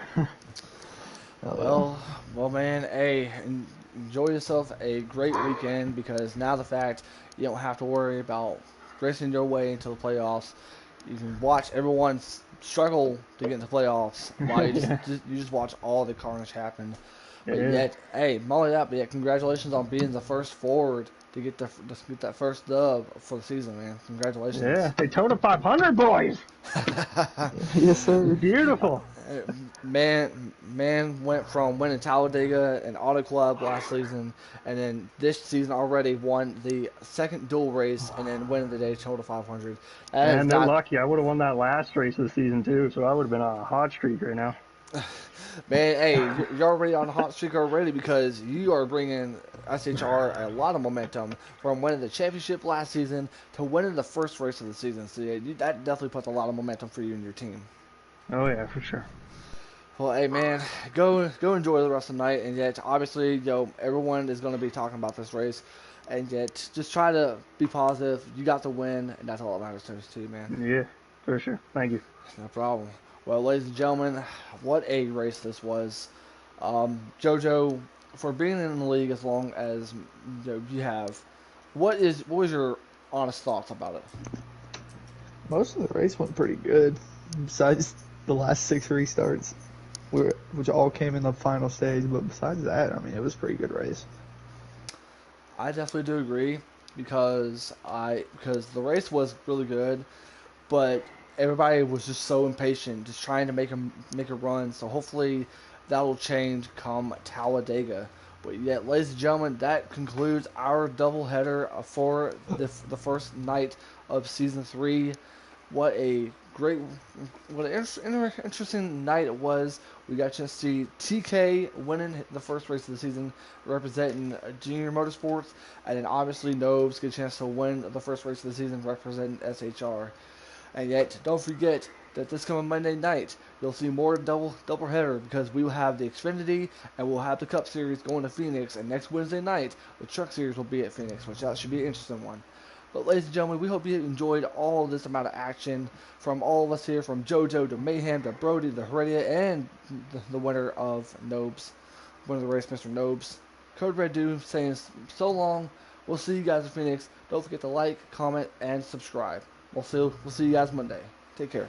Well, man, hey, enjoy yourself a great weekend because now the fact you don't have to worry about racing your way into the playoffs. You can watch everyone struggle to get into the playoffs while you just watch all the carnage happen. But yet, hey, not only that, but yet congratulations on being the first forward to get that first dub for the season, man. Congratulations. Yeah, Daytona 500, boys. Yes, sir. Beautiful. Man went from winning Talladega and Auto Club last season, and then this season already won the second dual race, and then winning the Daytona 500. And they're lucky. I would have won that last race of the season too, so I would have been on a hot streak right now. Man, hey, you're already on a hot streak already because you are bringing SHR a lot of momentum from winning the championship last season to winning the first race of the season. So yeah, that definitely puts a lot of momentum for you and your team. Oh yeah, for sure. Well, hey man, go enjoy the rest of the night, and yet obviously, everyone is going to be talking about this race, and yet just try to be positive. You got to win, and that's all that matters to us too, man. Yeah, for sure. Thank you. No problem. Well, ladies and gentlemen, what a race this was. JoJo, for being in the league as long as you have, what was your honest thoughts about it? Most of the race went pretty good, besides the last 6 restarts, which all came in the final stage. But besides that, I mean, it was a pretty good race. I definitely do agree because the race was really good, but everybody was just so impatient, just trying to make a run. So hopefully that'll change come Talladega. But yet, ladies and gentlemen, that concludes our doubleheader for the first night of season 3. What a great, what an interesting night it was. We got to see TK winning the first race of the season, representing Junior Motorsports, and then obviously Nobes get a chance to win the first race of the season, representing SHR. And yet, don't forget that this coming Monday night, you'll see more doubleheader because we will have the Xfinity and we'll have the Cup Series going to Phoenix. And next Wednesday night, the Truck Series will be at Phoenix, which that should be an interesting one. But ladies and gentlemen, we hope you enjoyed all this amount of action from all of us here, from JoJo to Mayhem to Brody to Heredia and the winner of Nobes, winner of the race, Mr. Nobes. Code Red Dude saying so long. We'll see you guys in Phoenix. Don't forget to like, comment, and subscribe. We'll see you guys Monday. Take care.